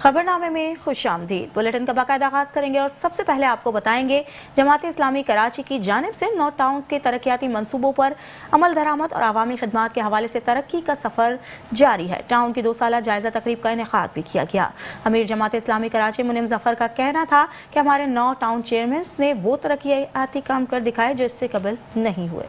खबरनामे में खुशामदीद। बुलेटिन का बाकायदा आगाज करेंगे और सबसे पहले आपको बताएंगे जमात इस्लामी कराची की जानिब से 9 टाउन्स के तरक्याती मंसूबों पर अमल दरामद और अवामी खिदमात के हवाले से तरक्की का सफर जारी है। टाउन की 2 साला जायजा तकरीब का इनेकाद भी किया गया। अमीर जमात इस्लामी कराची मुनीम जफर का कहना था कि हमारे 9 टाउन चेयरमैन ने वो तरक्याती काम कर दिखाए जो इससे कबल नहीं हुए।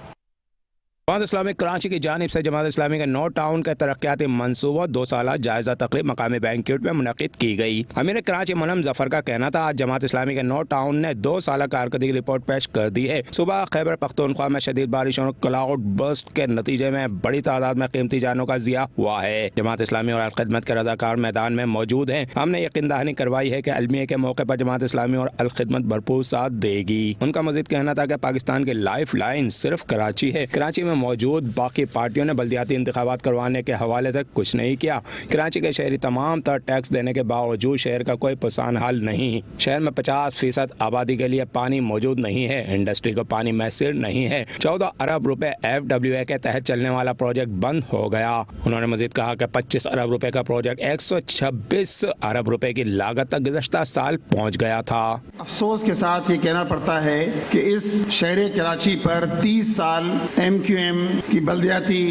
जमात इस्लामी कराची की जानिब से जमात इस्लामी के 9 टाउन के तरक्याती मंसूबों 2 साला जायजा तकरीब मकामी बैंक्वेट में मुनक़िद की गई। अमीर कराची मुनीम जफर का कहना था आज जमात इस्लामी के 9 टाउन ने 2 साला कारकर्दगी रिपोर्ट पेश कर दी है। सुबह खैबर पख्तूनख्वा में शदीद बारिश और क्लाउड बर्स्ट के नतीजे में बड़ी तादाद में कीमती जानों का ज़िया हुआ है। जमात इस्लामी और अलखिदमत के रज़ाकार मैदान में मौजूद हैं। हमने यकीन दहानी करवाई है कि अलमिया के मौके पर जमात इस्लामी और अलखिदमत भरपूर साथ देगी। उनका मज़ीद कहना था कि पाकिस्तान की लाइफ लाइन सिर्फ कराची है। कराची में मौजूद बाकी पार्टियों ने बल्दियाती इंतखाबात करवाने के हवाले से कुछ नहीं किया। कराची के शहरी तमाम तर टैक्स देने के बावजूद शहर का कोई पुरसान हाल नहीं। शहर में 50% आबादी के लिए पानी मौजूद नहीं है। इंडस्ट्री को पानी मैसर नहीं है। 14 अरब रुपए FWA के तहत चलने वाला प्रोजेक्ट बंद हो गया। उन्होंने मजीद कहा कि 25 अरब रुपए का प्रोजेक्ट 126 अरब रुपए की लागत तक गुज़श्ता साल पहुँच गया था। अफसोस के साथ ये कहना पड़ता है कि इस शहर कराची पर 30 साल MQM की बल्दियाती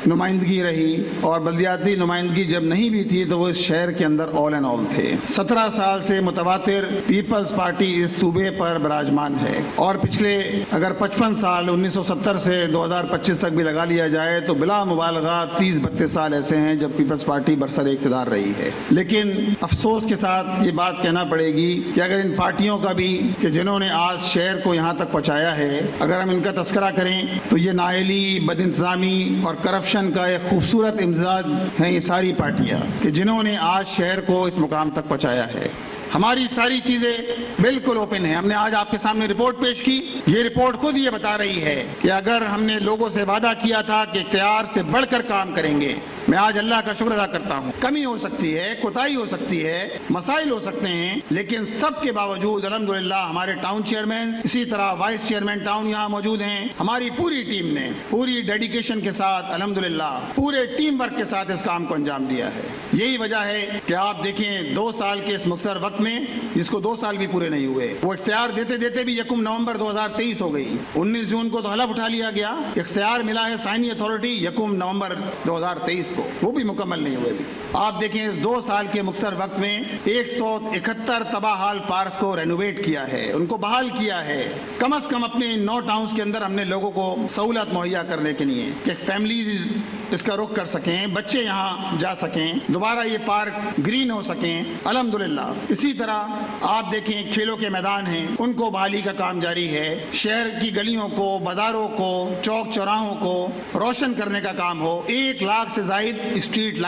नुमाइंदगी रही और बल्दियाती नुमाइंदगी जब नहीं भी थी तो वो इस शहर के अंदर ऑल एंड ऑल थे। 17 साल से मुतवातिर पीपल्स पार्टी इस सूबे पर विराजमान है और पिछले अगर 55 साल 1970 से 2025 तक भी लगा लिया जाए तो बिला मुबालगा 30-32 साल ऐसे हैं जब पीपल्स पार्टी बरसर इक़्तिदार रही है। लेकिन अफसोस के साथ ये बात कहना पड़ेगी कि अगर इन पार्टियों का भी कि जिन्होंने आज शहर को यहाँ तक पहुँचाया है, अगर हम इनका तस्करा करें तो ये नाअहली, बदइंतज़ामी और करप्शन का एक खूबसूरत इम्जाज है ये सारी पार्टियां कि जिन्होंने आज शहर को इस मुकाम तक पहुंचाया है। हमारी सारी चीजें बिल्कुल ओपन है। हमने आज आपके सामने रिपोर्ट पेश की। ये रिपोर्ट खुद ये बता रही है कि अगर हमने लोगों से वादा किया था कि इख्तियार से बढ़कर काम करेंगे, मैं आज अल्लाह का शुक्र अदा करता हूँ। कमी हो सकती है, कोताही हो सकती है, मसाइल हो सकते हैं, लेकिन सब के बावजूद अल्हम्दुलिल्लाह हमारे टाउन चेयरमैन, इसी तरह वाइस चेयरमैन टाउन यहाँ मौजूद हैं। हमारी पूरी टीम ने पूरी डेडिकेशन के साथ अल्हम्दुलिल्लाह पूरे टीम वर्क के साथ इस काम को अंजाम दिया है। यही वजह है कि आप देखें 2 साल के इस मुख्तर वक्त में, जिसको 2 साल भी पूरे नहीं हुए, वो इख्तियार देते देते भी 1 नवंबर 2023 हो गई। 19 जून को तो हलफ उठा लिया गया। इख्तियार मिला है साइनी अथॉरिटी 1 नवंबर 2023 को, वो भी मुकम्मल नहीं हुए भी। आप देखें इस 2 साल के मुख्तर वक्त में 171 तबाहाल पार्क्स को रेनोवेट किया है, उनको बहाल किया है। कम से कम अपने 9 टाउन्स के अंदर हमने लोगों को सहूलत मुहैया करने के लिए कि फैमिलीज इसका रुख कर सकें, बच्चे यहाँ जा सकें, दोबारा ये पार्क ग्रीन हो सकें, अल्हम्दुलिल्लाह। इसी तरह आप देखें खेलों के मैदान हैं, उनको बहाली का काम जारी है। शहर की गलियों को, बाजारों को, चौक चौराहों को रोशन करने का काम हो। 1 लाख से जायद स्ट्रीट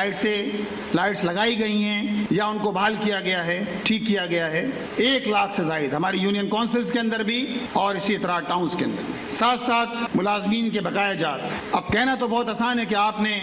लाइट्स लगाई गई हैं या उनको बहाल किया गया है, ठीक किया गया है। 1 लाख से जायद हमारी यूनियन काउंसिल्स के अंदर भी और इसी तरह टाउन्स के अंदर भी। साथ साथ मुलाजमीन के बकाया जात। अब कहना तो बहुत आसान है कि आपने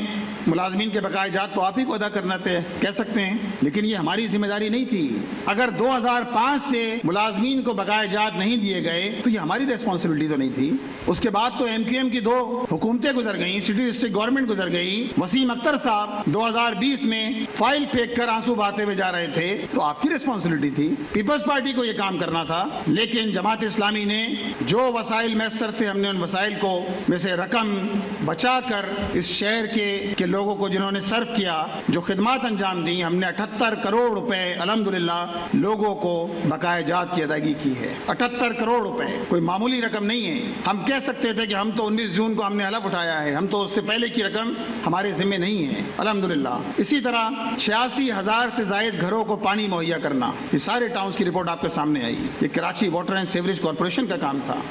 मुलाजमीन के बकाया जात तो आप ही को अदा करना थे, कह सकते हैं, लेकिन ये हमारी जिम्मेदारी नहीं थी। अगर 2005 से मुलाजमीन को बकाया जात नहीं दिए गए तो ये हमारी रेस्पॉन्सिबिलिटी तो नहीं थी। उसके बाद तो MQM की 2 हुकूमतें गुजर गई, सिटी डिस्ट्रिक्ट गवर्नमेंट गुजर गई। वसीम अख्तर साहब 2020 में फाइल फेंक कर आंसू बहाते हुए जा रहे थे, तो आपकी रेस्पॉन्सिबिलिटी थी। पीपल्स पार्टी को ये काम करना था, लेकिन जमात इस्लामी ने जो वसाइल मैसर थे, हमने उन वसाइल को में से रकम बचा कर इस शहर के लोगों को जिन्होंने सर्व किया, जो खिदमात अंजाम दी, हमने 78 करोड़ रुपए अल्हम्दुलिल्लाह लोगों को बकाया जात की अदायगी की है। 78 करोड़ रुपए कोई मामूली रकम नहीं है। हम कह सकते थे कि हम तो 19 जून को हमने हलफ उठाया है, हम तो उससे पहले की रकम हमारे जिम्मे नहीं है, अल्हम्दुलिल्लाह। इसी तरह 86,000 से जायद घरों को पानी मुहैया करना, ये सारे टाउन्स की रिपोर्ट आपके सामने आई। ये Karachi water and sewerage corporation का काम था।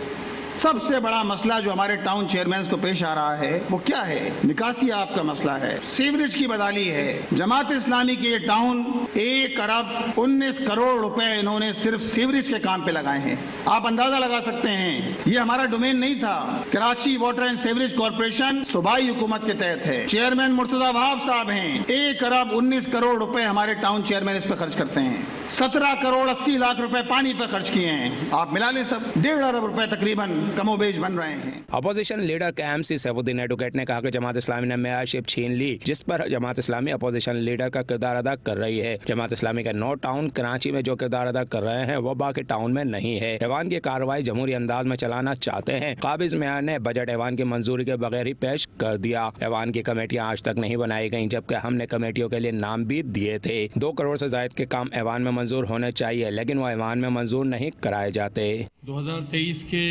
सबसे बड़ा मसला जो हमारे टाउन चेयरमैन को पेश आ रहा है वो क्या है? निकासी आपका मसला है, सीवरेज की बदहाली है। जमात इस्लामी के ये टाउन 1 अरब 19 करोड़ रुपए इन्होंने सिर्फ सीवरेज के काम पे लगाए हैं। आप अंदाजा लगा सकते हैं, ये हमारा डोमेन नहीं था। Karachi water and sewerage corporation सूबाई हुकूमत के तहत है। चेयरमैन मुर्तजा वहाब साहब हैं। 1 अरब 19 करोड़ रुपए हमारे टाउन चेयरमैन इस पे खर्च करते हैं। 17 करोड़ 80 लाख रुपए पानी पर खर्च किए हैं। आप मिला लें सब 1.5 अरब रुपए तकरीबन कमोबेश बन रहे हैं। Opposition leader KMC Saifuddin advocate ने कहा कि जमात इस्लामी ने मेयरशिप छीन ली, जिस पर जमात इस्लामी अपोजिशन लीडर का किरदार अदा कर रही है। जमात इस्लामी के नॉर्थ टाउन कराची में जो किरदार अदा कर रहे हैं वो बाकी टाउन में नहीं है। ऐवान की कार्रवाई जमहूरी अंदाज में चलाना चाहते हैं। काबिज मेयर ने बजट ऐवान की मंजूरी के बगैर ही पेश कर दिया। ऐवान की कमेटियां आज तक नहीं बनाई गई, जबकि हमने कमेटियों के लिए नाम भी दिए थे। 2 करोड़ से ज्यादा के काम ऐवान में मंजूर होने चाहिए, लेकिन वो ऐवान में मंजूर नहीं कराए जाते। 2023 के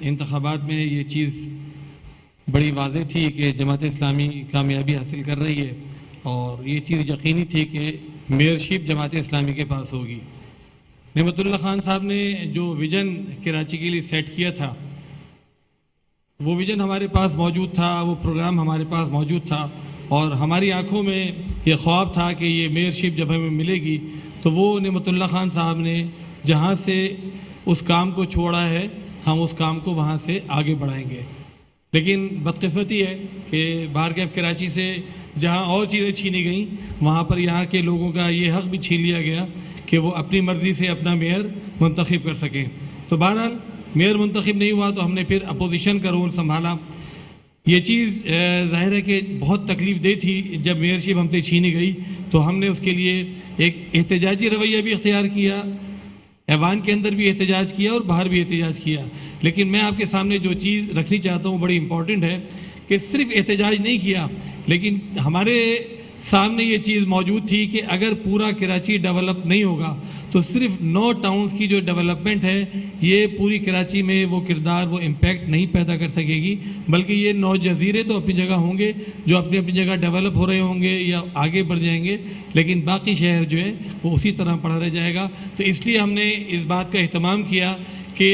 इंतखाबात में ये चीज़ बड़ी वाज़ेह थी कि जमात इस्लामी कामयाबी हासिल कर रही है और ये चीज़ यकीनी थी कि मेयरशिप जमात इस्लामी के पास होगी। नेमतुल्लाह खान साहब ने जो विज़न कराची के लिए सेट किया था, वो विज़न हमारे पास मौजूद था, वो प्रोग्राम हमारे पास मौजूद था और हमारी आंखों में ये ख्वाब था कि ये मेयरशिप जब हमें मिलेगी तो वो नेमतुल्लाह खान साहब ने जहाँ से उस काम को छोड़ा है, हम उस काम को वहाँ से आगे बढ़ाएंगे। लेकिन बदकिस्मती है कि बारकैफ कराची से जहाँ और चीज़ें छीनी गई, वहाँ पर यहाँ के लोगों का ये हक़ भी छीन लिया गया कि वो अपनी मर्ज़ी से अपना मेयर मुंतखब कर सकें। तो बहरहाल मेयर मुंतखब नहीं हुआ तो हमने फिर अपोजिशन का रोल संभाला। ये चीज़ ज़ाहिर है कि बहुत तकलीफ़ दे थी। जब मेयरशिप हमसे छीनी गई तो हमने उसके लिए एक एहतजाजी रवैया भी इख्तियार किया, ऐवान के अंदर भी एहतजाज किया और बाहर भी एहतजाज किया। लेकिन मैं आपके सामने जो चीज़ रखनी चाहता हूँ बड़ी इम्पॉर्टेंट है कि सिर्फ एहतजाज नहीं किया, लेकिन हमारे सामने ये चीज़ मौजूद थी कि अगर पूरा कराची डेवलप नहीं होगा तो सिर्फ 9 टाउन्स की जो डेवलपमेंट है ये पूरी कराची में वो किरदार, वो इम्पैक्ट नहीं पैदा कर सकेगी, बल्कि ये 9 जजीरे तो अपनी जगह होंगे जो अपनी अपनी जगह डेवलप हो रहे होंगे या आगे बढ़ जाएंगे, लेकिन बाकी शहर जो है वो उसी तरह पड़ा रह जाएगा। तो इसलिए हमने इस बात का अहतमाम किया कि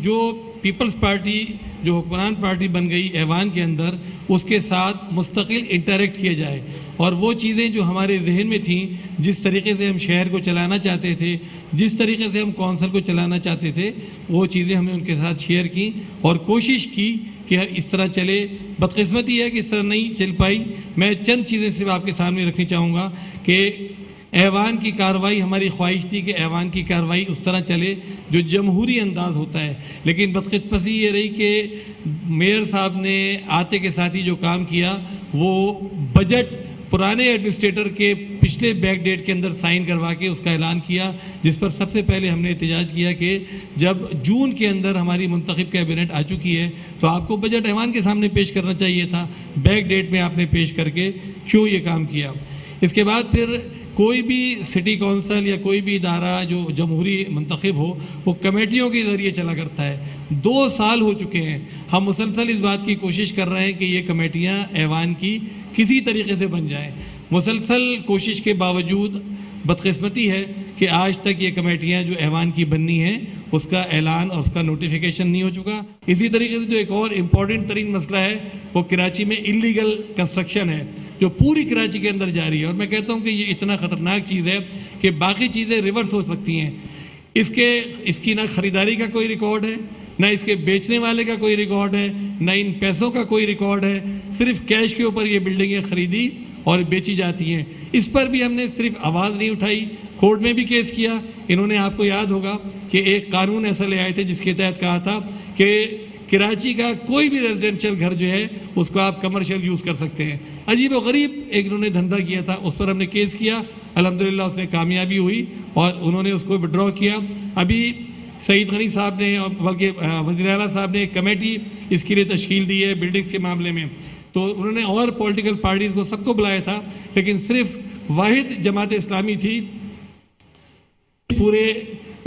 जो पीपल्स पार्टी जो हुक्मरान पार्टी बन गई ऐवान के अंदर, उसके साथ मुस्तकिल इंटरेक्ट किया जाए और वो चीज़ें जो हमारे जहन में थीं, जिस तरीके से हम शहर को चलाना चाहते थे, जिस तरीके से हम कौंसिल को चलाना चाहते थे, वो चीज़ें हमने उनके साथ शेयर की और कोशिश की कि इस तरह चले। बदकिस्मती है कि इस तरह नहीं चल पाई। मैं चंद चीज़ें सिर्फ आपके सामने रखनी चाहूँगा कि ऐवान की कार्रवाई, हमारी ख्वाहिश थी कि ऐवान की कार्रवाई उस तरह चले जो जमहूरी अंदाज होता है, लेकिन बदकिस्मती ये रही कि मेयर साहब ने आते के साथ ही जो काम किया वो बजट पुराने एडमिनिस्ट्रेटर के पिछले बैक डेट के अंदर साइन करवा के उसका ऐलान किया, जिस पर सबसे पहले हमने एहतजाज किया कि जब जून के अंदर हमारी मुंतखब कैबिनेट आ चुकी है तो आपको बजट ऐवान के सामने पेश करना चाहिए था, बैक डेट में आपने पेश करके क्यों ये काम किया। इसके बाद फिर कोई भी सिटी कौंसिल या कोई भी इदारा जो जमहूरी मुंतखब हो वो कमेटियों के ज़रिए चला करता है। 2 साल हो चुके हैं, हम मुसलसल इस बात की कोशिश कर रहे हैं कि ये कमेटियाँ ऐवान की किसी तरीके से बन जाएं। मुसलसल कोशिश के बावजूद बदकिस्मती है कि आज तक ये कमेटियाँ जो ऐवान की बननी हैं उसका ऐलान और उसका नोटिफिकेशन नहीं हो चुका। इसी तरीके से जो एक और इम्पॉर्टेंट तरीन मसला है वो कराची में इलीगल कंस्ट्रक्शन है जो पूरी कराची के अंदर जारी है और मैं कहता हूँ कि ये इतना ख़तरनाक चीज़ है कि बाकी चीज़ें रिवर्स हो सकती हैं। इसकी ना ख़रीदारी का कोई रिकॉर्ड है, ना इसके बेचने वाले का कोई रिकॉर्ड है, ना इन पैसों का कोई रिकॉर्ड है, सिर्फ कैश के ऊपर ये बिल्डिंगें खरीदी और बेची जाती हैं। इस पर भी हमने सिर्फ आवाज़ नहीं उठाई, कोर्ट में भी केस किया। इन्होंने, आपको याद होगा कि एक कानून ऐसा ले आए थे जिसके तहत कहा था कि कराची का कोई भी रेजिडेंशियल घर जो है उसको आप कमर्शियल यूज़ कर सकते हैं। अजीब व गरीब एक इन्होंने धंधा किया था, उस पर हमने केस किया, अल्हम्दुलिल्लाह उसमें कामयाबी हुई और उन्होंने उसको विड्रॉ किया। अभी सईद गनी साहब ने और बल्कि वज़ीर आला साहब ने एक कमेटी इसके लिए तश्कील दी है बिल्डिंग्स के मामले में, तो उन्होंने और पॉलिटिकल पार्टीज़ को सबको बुलाया था, लेकिन सिर्फ वाहिद जमात इस्लामी थी पूरे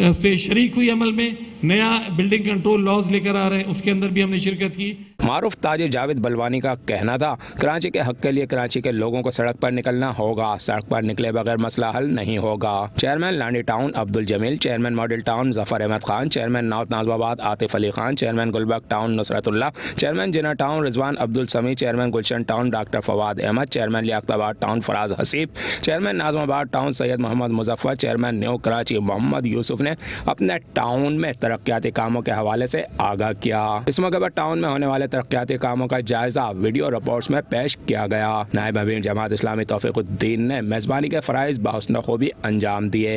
पे शरीक हुई अमल में। नया बिल्डिंग कंट्रोल लॉज लेकर आ रहे हैं, उसके अंदर भी हमने शिरकत की। मारूफ ताजिर जावेद बलवानी का कहना था, कराची के हक के लिए कराची के लोगों को सड़क पर निकलना होगा, सड़क पर निकले बगैर मसला हल नहीं होगा। Chairman Landhi town Abdul Jamil, chairman model town Zafar Ahmed Khan, chairman north Nazimabad Atif Ali Khan, chairman Gulberg town Nusratullah, chairman Jinnah town Rizwan Abdul Sami, chairman Gulshan town doctor Fawad Ahmed, chairman Liaquatabad town Faraz Haseeb, chairman Nazimabad town Syed Mohammad Muzaffar, chairman new Karachi Mohammad Yousuf ने अपने टाउन में तरक्याती कामों के हवाले से आगाह किया। इस मौके पर टाउन में होने वाले तरक्याती कामों का जायजा वीडियो रिपोर्ट्स में पेश किया गया। नायब अमीर जमात इस्लामी तौफीकुद्दीन ने मेज़बानी के फ़राइज़ बाहुस्न खूबी अंजाम दिए।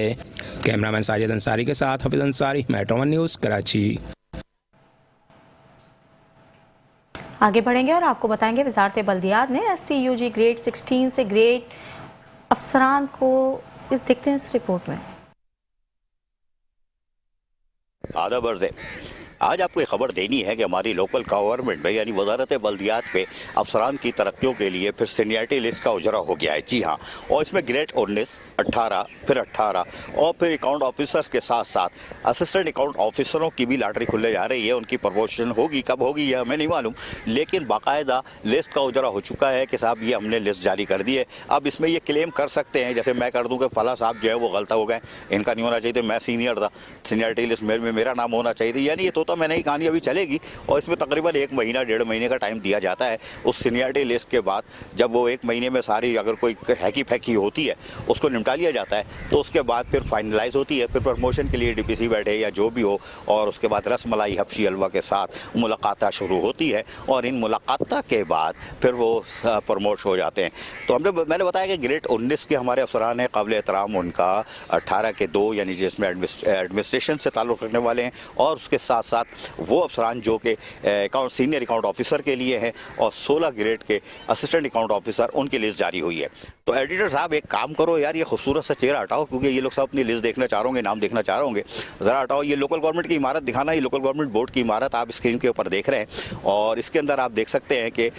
कैमरामैन साजिद अंसारी के साथ Hafeez Ansari, metro one news, Karachi. आगे बढ़ेंगे और आपको बताएंगे वजारत बल्दियात ने SCUG ग्रेड 16 से ग्रेड अफसरान को देखते हैं इस रिपोर्ट में। आदाब अर्ज़ है। आज आपको एक खबर देनी है कि हमारी लोकल गवर्नमेंट में यानी वजारत बल्दियात पे अफसरान की तरक्कियों के लिए फिर सीनियरिटी लिस्ट का उजरा हो गया है। जी हाँ, और इसमें ग्रेड 19, 18, फिर 18 और फिर अकाउंट ऑफिसर्स के साथ साथ असिस्टेंट अकाउंट ऑफिसरों की भी लॉटरी खुलने जा रही है। उनकी प्रमोशन होगी, कब होगी यह हमें नहीं मालूम, लेकिन बाकायदा लिस्ट का उजरा हो चुका है कि साहब ये हमने लिस्ट जारी कर दी है। अब इसमें ये क्लेम कर सकते हैं, जैसे मैं कर दूँ कि फला साहब जो है वो गलत हो गए, इनका नहीं होना चाहिए, मैं सीनियर था, सीनियरिटी लिस्ट में मेरा नाम होना चाहिए, यानी ये तो मैंने ही कहानी अभी चलेगी। और इसमें तकरीबन 1 महीना 1.5 महीने का टाइम दिया जाता है। उस सीनियरिटी लिस्ट के बाद जब वो 1 महीने में सारी अगर कोई हैकी फैकी होती है उसको निपटा लिया जाता है, तो उसके बाद फिर फाइनलाइज होती है, फिर प्रमोशन के लिए DPC बैठे या जो भी हो, और उसके बाद रसमलाई हबशी हलवा के साथ मुलाकात शुरू होती है और इन मुलाकात के बाद फिर वो प्रमोट हो जाते हैं। तो मैंने बताया कि ग्रेड 19 के हमारे अफसरान हैं, काबिल एहतराम उनका 18 के 2 यानी जिसमें एडमिनिस्ट्रेशन से ताल्लुक़ रखने वाले हैं, और उसके साथ साथ वो अफसरान जो कि सीनियर अकाउंट ऑफिसर के लिए हैं, और 16 ग्रेड के असिस्टेंट अकाउंट ऑफिसर उनकी लिस्ट जारी हुई है। तो एडिटर साहब एक काम करो यार, ये खूबसूरत सा चेहरा हटाओ, क्योंकि ये लोग सब अपनी लिस्ट देखना चाह रहे होंगे, नाम देखना चाह रहे होंगे, ज़रा हटाओ। ये लोकल गवर्नमेंट की इमारत दिखाना, ये लोकल गवर्नमेंट बोर्ड की इमारत आप स्क्रीन के ऊपर देख रहे हैं, और इसके अंदर आप देख सकते हैं कि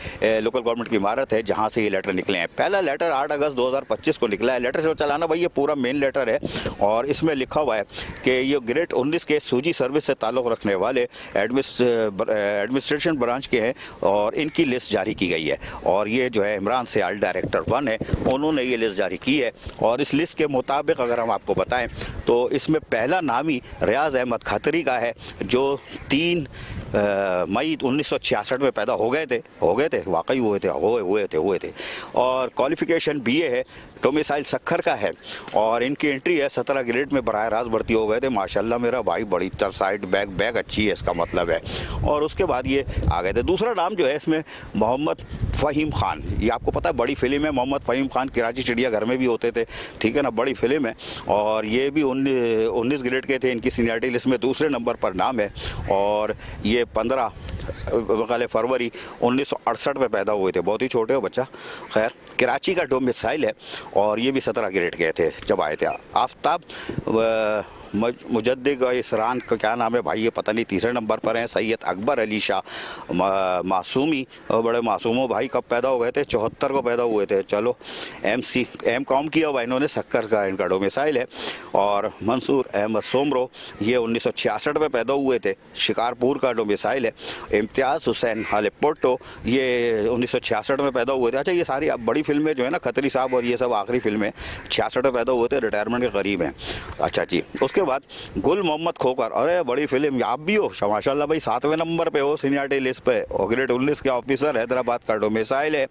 लोकल गवर्नमेंट की इमारत है जहाँ से ये लेटर निकले हैं। पहला लेटर 8 अगस्त 2025 को निकला है। लेटर से चलाना भाई, ये पूरा मेन लेटर है, और इसमें लिखा हुआ है कि ये ग्रेड 19 के सूजी सर्विस से ताल्लुक़ रखने वाले एडमिनिस्ट्रेशन ब्रांच के हैं, और इनकी लिस्ट जारी की गई है। और ये जो है इमरान सियाल डायरेक्टर 1 है, उन्होंने ये लिस्ट जारी की है। और इस लिस्ट के मुताबिक अगर हम आपको बताएं तो इसमें पहला नाम ही रियाज अहमद खतरी का है, जो 3 मई 1966 में पैदा हो गए थे, वाकई हुए थे। और क्वालिफिकेशन BA है, डोमिसाइल सक्खर का है, और इनकी एंट्री है 17 ग्रेड में बराह रास्त भर्ती हो गए थे। माशाल्लाह मेरा भाई, बड़ी साइड बैग अच्छी है, इसका मतलब है। और उसके बाद ये आ गए थे। दूसरा नाम जो है इसमें मोहम्मद फ़हीम खान, ये आपको पता है बड़ी फिल्म है, मोहम्मद फ़हीम खान कराची चिड़ियाघर में भी होते थे, ठीक है ना, बड़ी फिल्म है। और ये भी 19 ग्रेड के थे, इनकी सीनियरिटी लिस्ट में दूसरे नंबर पर नाम है। और ये 15 फरवरी 1968 में पैदा हुए थे, बहुत ही छोटे हो बच्चा। खैर, कराची का डोमिसाइल है, और ये भी 17 ग्रेड के थे जब आए थे। आफ्ताब मुजद्दिद इसरान का क्या नाम है भाई, ये पता नहीं, तीसरे नंबर पर हैं। सैयद अकबर अली शाह मासूमी, बड़े मासूमों भाई, कब पैदा हो गए थे? 74 को पैदा हुए थे। चलो, M.Com किया हुआ इन्होंने, सक्कर का इनका डोमिसाइल है। और मंसूर अहमद सोमरो, ये 1966 में पैदा हुए थे, शिकारपुर का डोमिसाइल है। इम्तियाज़ हुसैन हालेपोटो, ये 1966 में पैदा हुए थे। अच्छा, ये सारी अब बड़ी फिल्में जो है ना, खतरी साहब और ये सब आखिरी फिल्में 66 में पैदा हुए थे, रिटायरमेंट के करीब हैं। अच्छा जी, उसके बाद गुल मोहम्मद खोकर, अरे बड़ी फिल्म, आप भी हो माशाल्लाह भाई, 7वें नंबर पे हो सीनियरिटी लिस्ट पे, और ग्रेड 19 के ऑफिसर, हैदराबाद का डोमिसाइल है।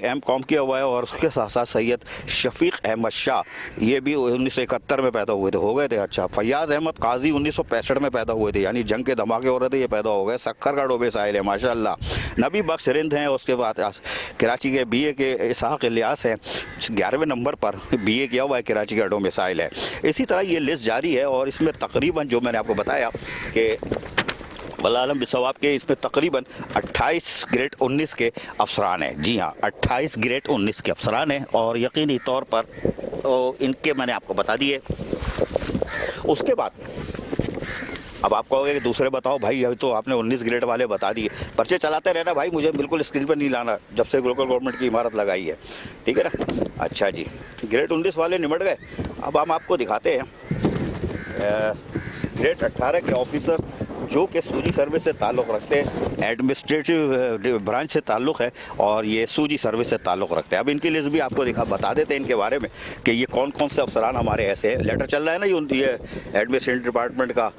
M.Com किया हुआ है। और उसके साथ साथ सैयद शफीक अहमद शाह, ये भी 1971 में पैदा हुए थे, हो गए थे। अच्छा, फैयाज अहमद काजी 1965 में पैदा हुए थे, यानी जंग के धमाके हो रहे थे, ये पैदा हो गए। सक्कर का डोमिसाइल है माशाल्लाह। नबी बख्श रिंद हैं। उसके बाद कराची के BA के इसहाक इलियास हैं, 11वें नंबर पर BA किया हुआ है, कराची का डोमिसाइल है। इसी तरह ये लिस्ट जारी है, और इसमें तकरीबन जो मैंने आपको बताया कि वल्लाह बिसवाब के, इसमें तकरीबन 28 ग्रेड 19 के अफसरान हैं। जी हाँ, 28 ग्रेड 19 के अफसरान हैं, और यकीनी तौर पर तो इनके मैंने आपको बता दिए। उसके बाद अब आप कहोगे कि दूसरे बताओ भाई, अभी तो आपने 19 ग्रेड वाले बता दिए। पर्चे चलाते रहना भाई, मुझे बिल्कुल स्क्रीन पर नहीं लाना जब से लोकल गवर्नमेंट की इमारत लगाई है, ठीक है ना। अच्छा जी, ग्रेड 19 वाले निमट गए। अब हम आपको दिखाते हैं ग्रेड 18 के ऑफिसर जो कि सूजी सर्विस से ताल्लुक़ रखते हैं, एडमिनिस्ट्रेटिव ब्रांच से ताल्लुक़ है, और ये सूजी सर्विस से ताल्लुक़ रखते हैं। अब इनकी लिस्ट भी आपको बता देते हैं इनके बारे में कि ये कौन कौन से अफसरान हमारे ऐसे हैं। लेटर चल रहा है ना, ये एडमिनिस्ट्रेटिव डिपार्टमेंट का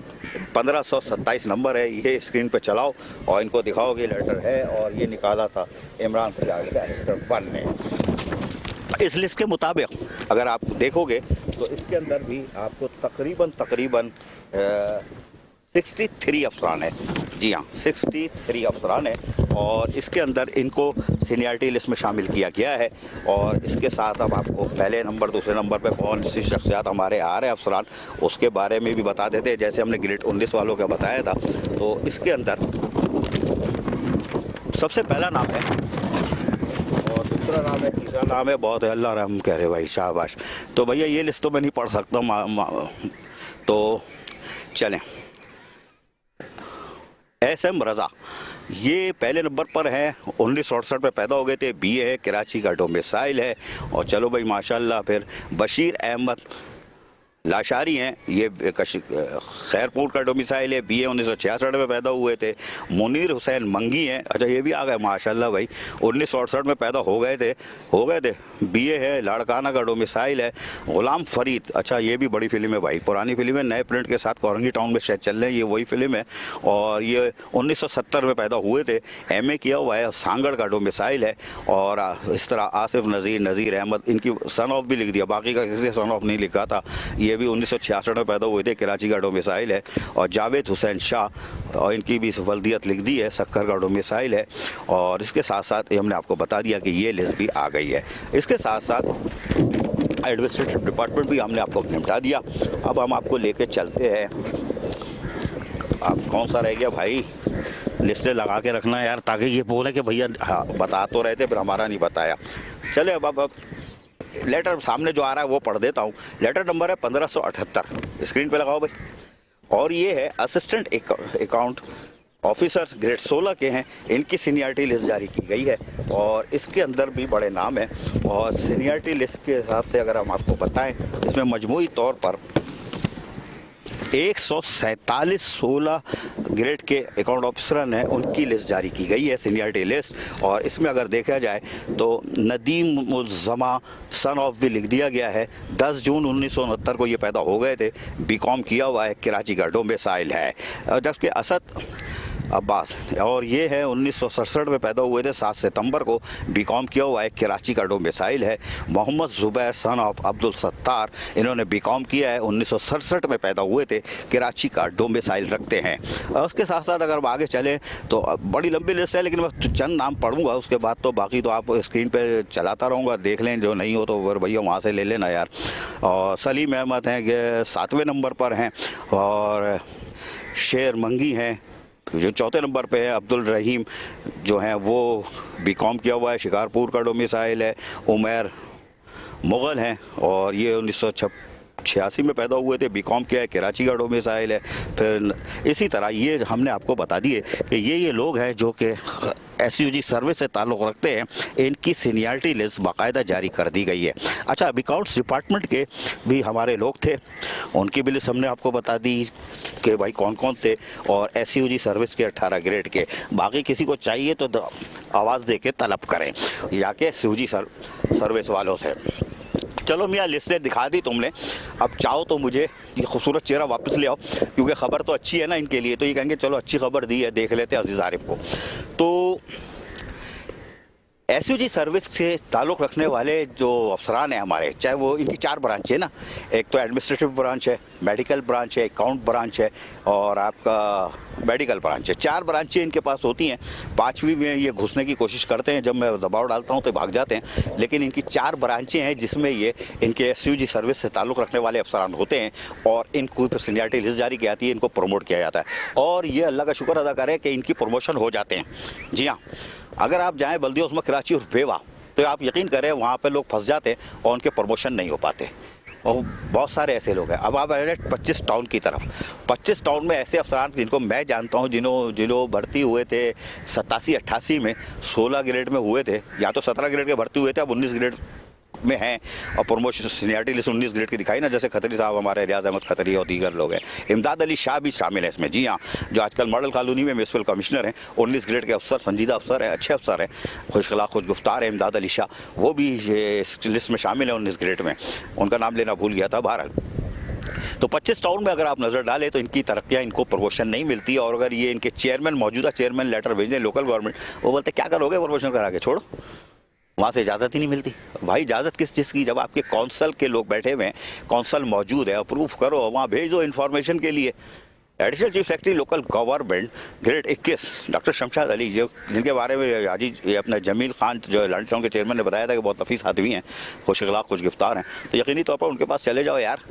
1527 नंबर है, ये स्क्रीन पे चलाओ और इनको दिखाओ कि लेटर है, और ये निकाला था इमरान सियाल डायरेक्टर 1 ने। इस लिस्ट के मुताबिक अगर आप देखोगे तो इसके अंदर भी आपको तकरीबन 63 अफसरान है। जी हाँ, 63 अफसरान है और इसके अंदर इनको सीनियरिटी लिस्ट में शामिल किया गया है। और इसके साथ अब आपको पहले नंबर दूसरे नंबर पे कौन सी शख्सियात हमारे आ रहे हैं अफसरान, उसके बारे में भी बता देते हैं। जैसे हमने ग्रेड 19 वालों का बताया था, तो इसके अंदर सबसे पहला नाम है और दूसरा नाम है, तीसरा नाम है, बहुत है, अल्लाह रहम कह रहे भाई, शाबाश। तो भैया ये लिस्ट तो मैं नहीं पढ़ सकता, तो चलें। SM रज़ा ये पहले नंबर पर है, 1968 में पैदा हो गए थे, BA है, कराची का डोमिसाइल है। और चलो भाई माशाल्लाह। फिर बशीर अहमद लाशारी हैं, ये खैरपुर का डोमिसाइल है, BA 1966 में पैदा हुए थे। मुनीर हुसैन मंगी हैं, अच्छा ये भी आ गए माशाल्लाह भाई, 1968 में पैदा हो गए थे BA है, लाड़काना का डोमिसाइल है। गुलाम फरीद, अच्छा ये भी बड़ी फिल्म है भाई, पुरानी फिल्म है, नए प्रिंट के साथ कोरंगी टाउन में शायद चल रहे हैं, ये वही फिल्म है। और ये 1970 में पैदा हुए थे, MA किया हुआ है, सांगड़ का डोमिसाइल है। और इस तरह आसिफ नज़ीर अहमद, इनकी सन ऑफ भी लिख दिया, बाकी का किसी सन ऑफ नहीं लिखा था। ये भी 1966 में पैदा हुए थे, कराची का डोमिसाइल है। और जावेद हुसैन शाह, और इनकी भी वल्दियत लिख दी है, सक्कर का डोमिसाइल है। और इसके साथ साथ हमने आपको बता दिया कि ये लिस्ट भी आ गई है। इसके साथ साथ एडमिनिस्ट्रेटिव डिपार्टमेंट भी हमने आपको निपटा दिया। अब हम आपको लेके चलते हैं, आप कौन सा रह गया भाई, लिस्टें लगा के रखना यार, ताकि ये बोले कि भैया हाँ बता तो रहे थे फिर हमारा नहीं बताया। चले अब लेटर सामने जो आ रहा है वो पढ़ देता हूँ। लेटर नंबर है 1578, स्क्रीन पे लगाओ भाई। और ये है असिस्टेंट अकाउंट ऑफिसर, ग्रेड 16 के हैं, इनकी सीनियरिटी लिस्ट जारी की गई है। और इसके अंदर भी बड़े नाम हैं। और सीनियरिटी लिस्ट के हिसाब से अगर हम आपको बताएं, इसमें मजमूई तौर पर 147 16 ग्रेड के अकाउंट ऑफिसर हैं, उनकी लिस्ट जारी की गई है, सीनियरिटी लिस्ट। और इसमें अगर देखा जाए तो नदीम मुल्ज़मा सन ऑफ भी लिख दिया गया है, 10 जून 1969 को ये पैदा हो गए थे, BCom किया हुआ है, कराची का डोमिसाइल है। जबकि असद अब्बास, और ये है 1967 में पैदा हुए थे, 7 सितंबर को, BCom किया हुआ है, कराची का डोमिसाइल है। मोहम्मद जुबैर सन ऑफ अब्दुल सत्तार, इन्होंने BCom किया है, 1967 में पैदा हुए थे, कराची का डोमिसाइल रखते हैं। और उसके साथ साथ अगर आगे चले तो बड़ी लंबी लिस्ट है, लेकिन मैं चंद नाम पढ़ूंगा, उसके बाद तो बाकी तो आप स्क्रीन पर चलाता रहूँगा, देख लें, जो नहीं हो तो फिर भैया वहाँ से ले लेना यार। और सलीम अहमद हैं, ये 7वें नंबर पर हैं। और शेर मंगी हैं जो 4थे नंबर पे है। अब्दुल रहीम जो हैं वो BCom किया हुआ है, शिकारपुर का डोमिसाइल है। उमैर मुग़ल हैं और ये 1986 में पैदा हुए थे, BCom किया है, कराची का डोमिसाइल है। फिर इसी तरह ये हमने आपको बता दिए कि ये लोग हैं जो कि SUG सर्विस से ताल्लुक़ रखते हैं, इनकी सीनियरिटी लिस्ट बाकायदा जारी कर दी गई है। अच्छा, अकाउंट्स डिपार्टमेंट के भी हमारे लोग थे, उनकी भी लिस्ट हमने आपको बता दी कि भाई कौन कौन थे। और SUG सर्विस के 18 ग्रेड के, बाकी किसी को चाहिए तो आवाज़ दे के तलब करें या के SUG सर्विस वालों से। चलो मियाँ, लिस्टें दिखा दी तुमने, अब चाहो तो मुझे ये खूबसूरत चेहरा वापस ले आओ, क्योंकि ख़बर तो अच्छी है ना इनके लिए, तो ये कहेंगे चलो अच्छी खबर दी है, देख लेते हैं अजीज़ आरिफ को। तो SUG सर्विस से ताल्लुक़ रखने वाले जो अफसरान हैं हमारे, चाहे वो इनकी 4 ब्रांच है ना, एक तो एडमिनिस्ट्रेटिव ब्रांच है, मेडिकल ब्रांच है, अकाउंट ब्रांच है और आपका मेडिकल ब्रांच है। 4 ब्रांचें इनके पास होती हैं। 5वीं में ये घुसने की कोशिश करते हैं, जब मैं दबाव डालता हूँ तो भाग जाते हैं, लेकिन इनकी 4 ब्रांचें हैं जिसमें ये इनके SUG सर्विस से ताल्लुक़ रखने वाले अफसरान होते हैं। और इनको सीनियरिटी लिस्ट जारी की जाती है, इनको प्रमोट किया जाता है। और ये अल्लाह का शुक्र अदा करें कि इनकी प्रमोशन हो जाते हैं। जी हाँ, अगर आप जाएँ बल्दिया उसमें कराची और बेवा, तो आप यकीन करें वहाँ पे लोग फंस जाते हैं और उनके प्रमोशन नहीं हो पाते। और बहुत सारे ऐसे लोग हैं। अब आप आ रहे 25 टाउन की तरफ। 25 टाउन में ऐसे अफसरान जिनको मैं जानता हूँ, जिन्हों भर्ती हुए थे 87-88 में, 16 ग्रेड में हुए थे, या तो 17 ग्रेड के भर्ती हुए थे, अब 19 ग्रेड में हैं। और प्रमोशन सीनियरिटी लिस्ट 19 ग्रेड की दिखाई ना, जैसे खतरी साहब हमारे, रियाज अहमद खतरी और दीगर लोग हैं। इमदाद अली शाह भी शामिल है इसमें। जी हाँ, जो आजकल मॉडल कॉलोनी में म्यूनसिपल कमिश्नर हैं, 19 ग्रेड के अफसर, संजीदा अफसर हैं, अच्छे अफसर हैं, खुशखलाक खुशगुफ्तार है इमदाद अली शाह, वो भी इस लिस्ट में शामिल है 19 ग्रेड में। उनका नाम लेना भूल गया था। बहरहाल तो 25 टाउन में अगर आप नज़र डालें तो इनकी तरक्कियाँ, इनको प्रमोशन नहीं मिलती। और अगर ये इनके चेयरमैन, मौजूदा चेयरमैन लेटर भेज दें लोकल गवर्नमेंट, वो बोलते क्या करोगे प्रमोशन करा के, छोड़ो, वहाँ से इजाज़त ही नहीं मिलती। भाई इजाज़त किस चीज़ की, जब आपके कौंसल के लोग बैठे हुए हैं, कौंसल मौजूद है, अप्रूव करो, वहाँ भेज दो इन्फॉर्मेशन के लिए। Additional chief secretary local government grade 21 doctor Shamshad Ali, जो जिनके बारे में हाजी ये अपना जमील खान जो लंच टाउन के चेयरमैन ने बताया था कि बहुत नफीस आदमी हैं, खुश अखलाक, खुश गिफ्तार हैं, तो यकीनी तौर पर उनके पास चले जाओ यार।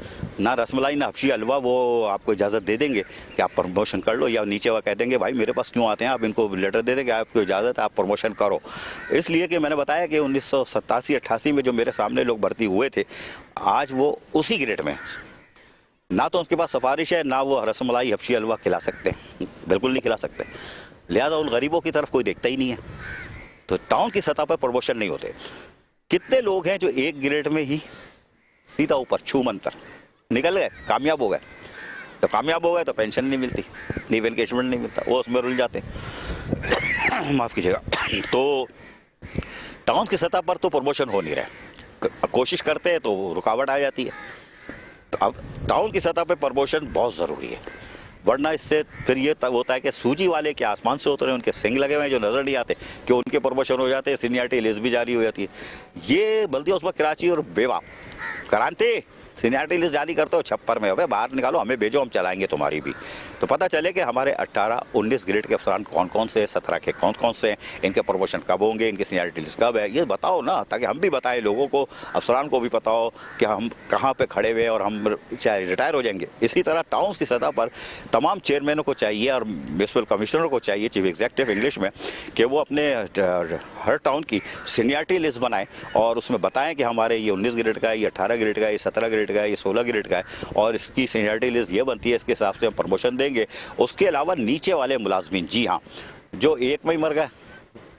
ना रसमलाई ना हफ्शी हलवा, वो आपको इजाज़त दे देंगे कि आप प्रमोशन कर लो, या नीचे वह कह देंगे भाई मेरे पास क्यों आते हैं, आप इनको लेटर दे देंगे आपको इजाज़त है, आप प्रमोशन करो। इसलिए कि मैंने बताया कि 1987-88 में जो मेरे सामने लोग भर्ती हुए थे, आज वो उसी ग्रेड में, ना तो उनके पास सिफारिश है, ना वो रसमलाई हफ्शी हलवा खिला सकते हैं, बिल्कुल नहीं खिला सकते। लिहाजा उन गरीबों की तरफ कोई देखता ही नहीं है, तो टाउन की सतह पर प्रमोशन नहीं होते। कितने लोग हैं जो एक ग्रेड में ही सीधा ऊपर छू मंतर निकल गए, कामयाब हो गए। तो कामयाब हो गए तो पेंशन नहीं मिलती, लीव एनगेजमेंट नहीं मिलता, वो उसमें रुल जाते माफ़ कीजिएगा। तो टाउन की सतह पर तो प्रमोशन हो नहीं रहा, कोशिश करते हैं तो रुकावट आ जाती है। अब टाउन की सतह पे प्रमोशन बहुत ज़रूरी है, वरना इससे फिर ये होता है कि सूजी वाले के आसमान से उतरे, उनके सिंग लगे हुए हैं जो नज़र नहीं आते, कि उनके प्रमोशन हो जाते हैं, सीनियरिटी लिस्ट भी जारी हो जाती है। ये बल्दिया उस्मा कराची और बेवा करांते सीनियरिटी लिस्ट जारी करते हो छप्पर में, अबे बाहर निकालो, हमें भेजो, हम चलाएंगे तुम्हारी भी। तो पता चले कि हमारे 18-19 ग्रेड के अफसरान कौन कौन से, 17 के कौन कौन से, इनके प्रमोशन कब होंगे, इनकी सीनियरिटी लिस्ट कब है, ये बताओ ना, ताकि हम भी बताएं लोगों को, अफसरान को भी पता हो कि हम कहाँ पे खड़े हुए हैं और हम चाहे रिटायर हो जाएंगे। इसी तरह टाउन की सतह पर तमाम चेयरमैनों को चाहिए और म्यूनसिपल कमिश्नरों को चाहिए, चीफ एग्जीक्यूटिव इंग्लिश में, कि वो अपने हर टाउन की सीनियरिटी लिस्ट बनाएं और उसमें बताएं कि हमारे ये 19 ग्रेड का है, ये 18 ग्रेड का है, ये 17 ग्रेड का है, ये 16 ग्रेड का है, और इसकी सीनियरिटी लिस्ट ये बनती है, इसके हिसाब से हम प्रमोशन देंगे। उसके अलावा नीचे वाले मुलाजमीन, जी हाँ, जो 1 में ही मर गए,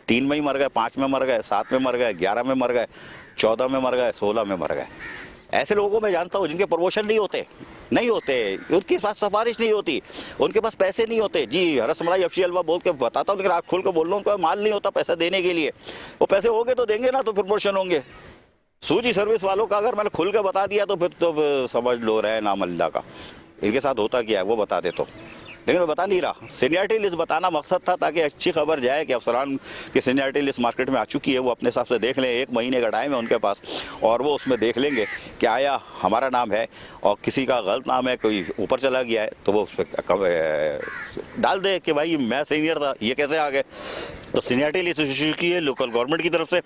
3 में ही मर गए, 5 में मर गए, 7 में मर गए, 11 में मर गए, 14 में मर गए, 16 में मर गए, ऐसे लोगों को मैं जानता हूँ जिनके प्रमोशन नहीं होते, उनके पास सिफारिश नहीं होती, उनके पास पैसे नहीं होते। जी रसमलाई हफ्शी हलवा बोल के बताता हूँ, लेकिन आप खुल के बोल लो, उनको माल नहीं होता पैसा देने के लिए। वो पैसे होंगे तो देंगे ना, तो प्रमोशन होंगे। सूजी सर्विस वालों का अगर मैंने खुल के बता दिया तो फिर तो समझ लो रहे नाम अल्लाह का, इनके साथ होता क्या है वो बता दे तो, लेकिन मैं बता नहीं रहा। सीनियरिटी लिस्ट बताना मकसद था ताकि अच्छी खबर जाए कि अफसरान की सीनियरिटी लिस्ट मार्केट में आ चुकी है, वो अपने हिसाब से देख लें, 1 महीने का टाइम है उनके पास, और वो उसमें देख लेंगे कि आया हमारा नाम है और किसी का गलत नाम है, कोई ऊपर चला गया है, तो वो उस पर डाल दे कि भाई मैं सीनियर था, ये कैसे आ गए। तो सीनियरिटी लिस्ट इशू की है लोकल गवर्नमेंट की तरफ से,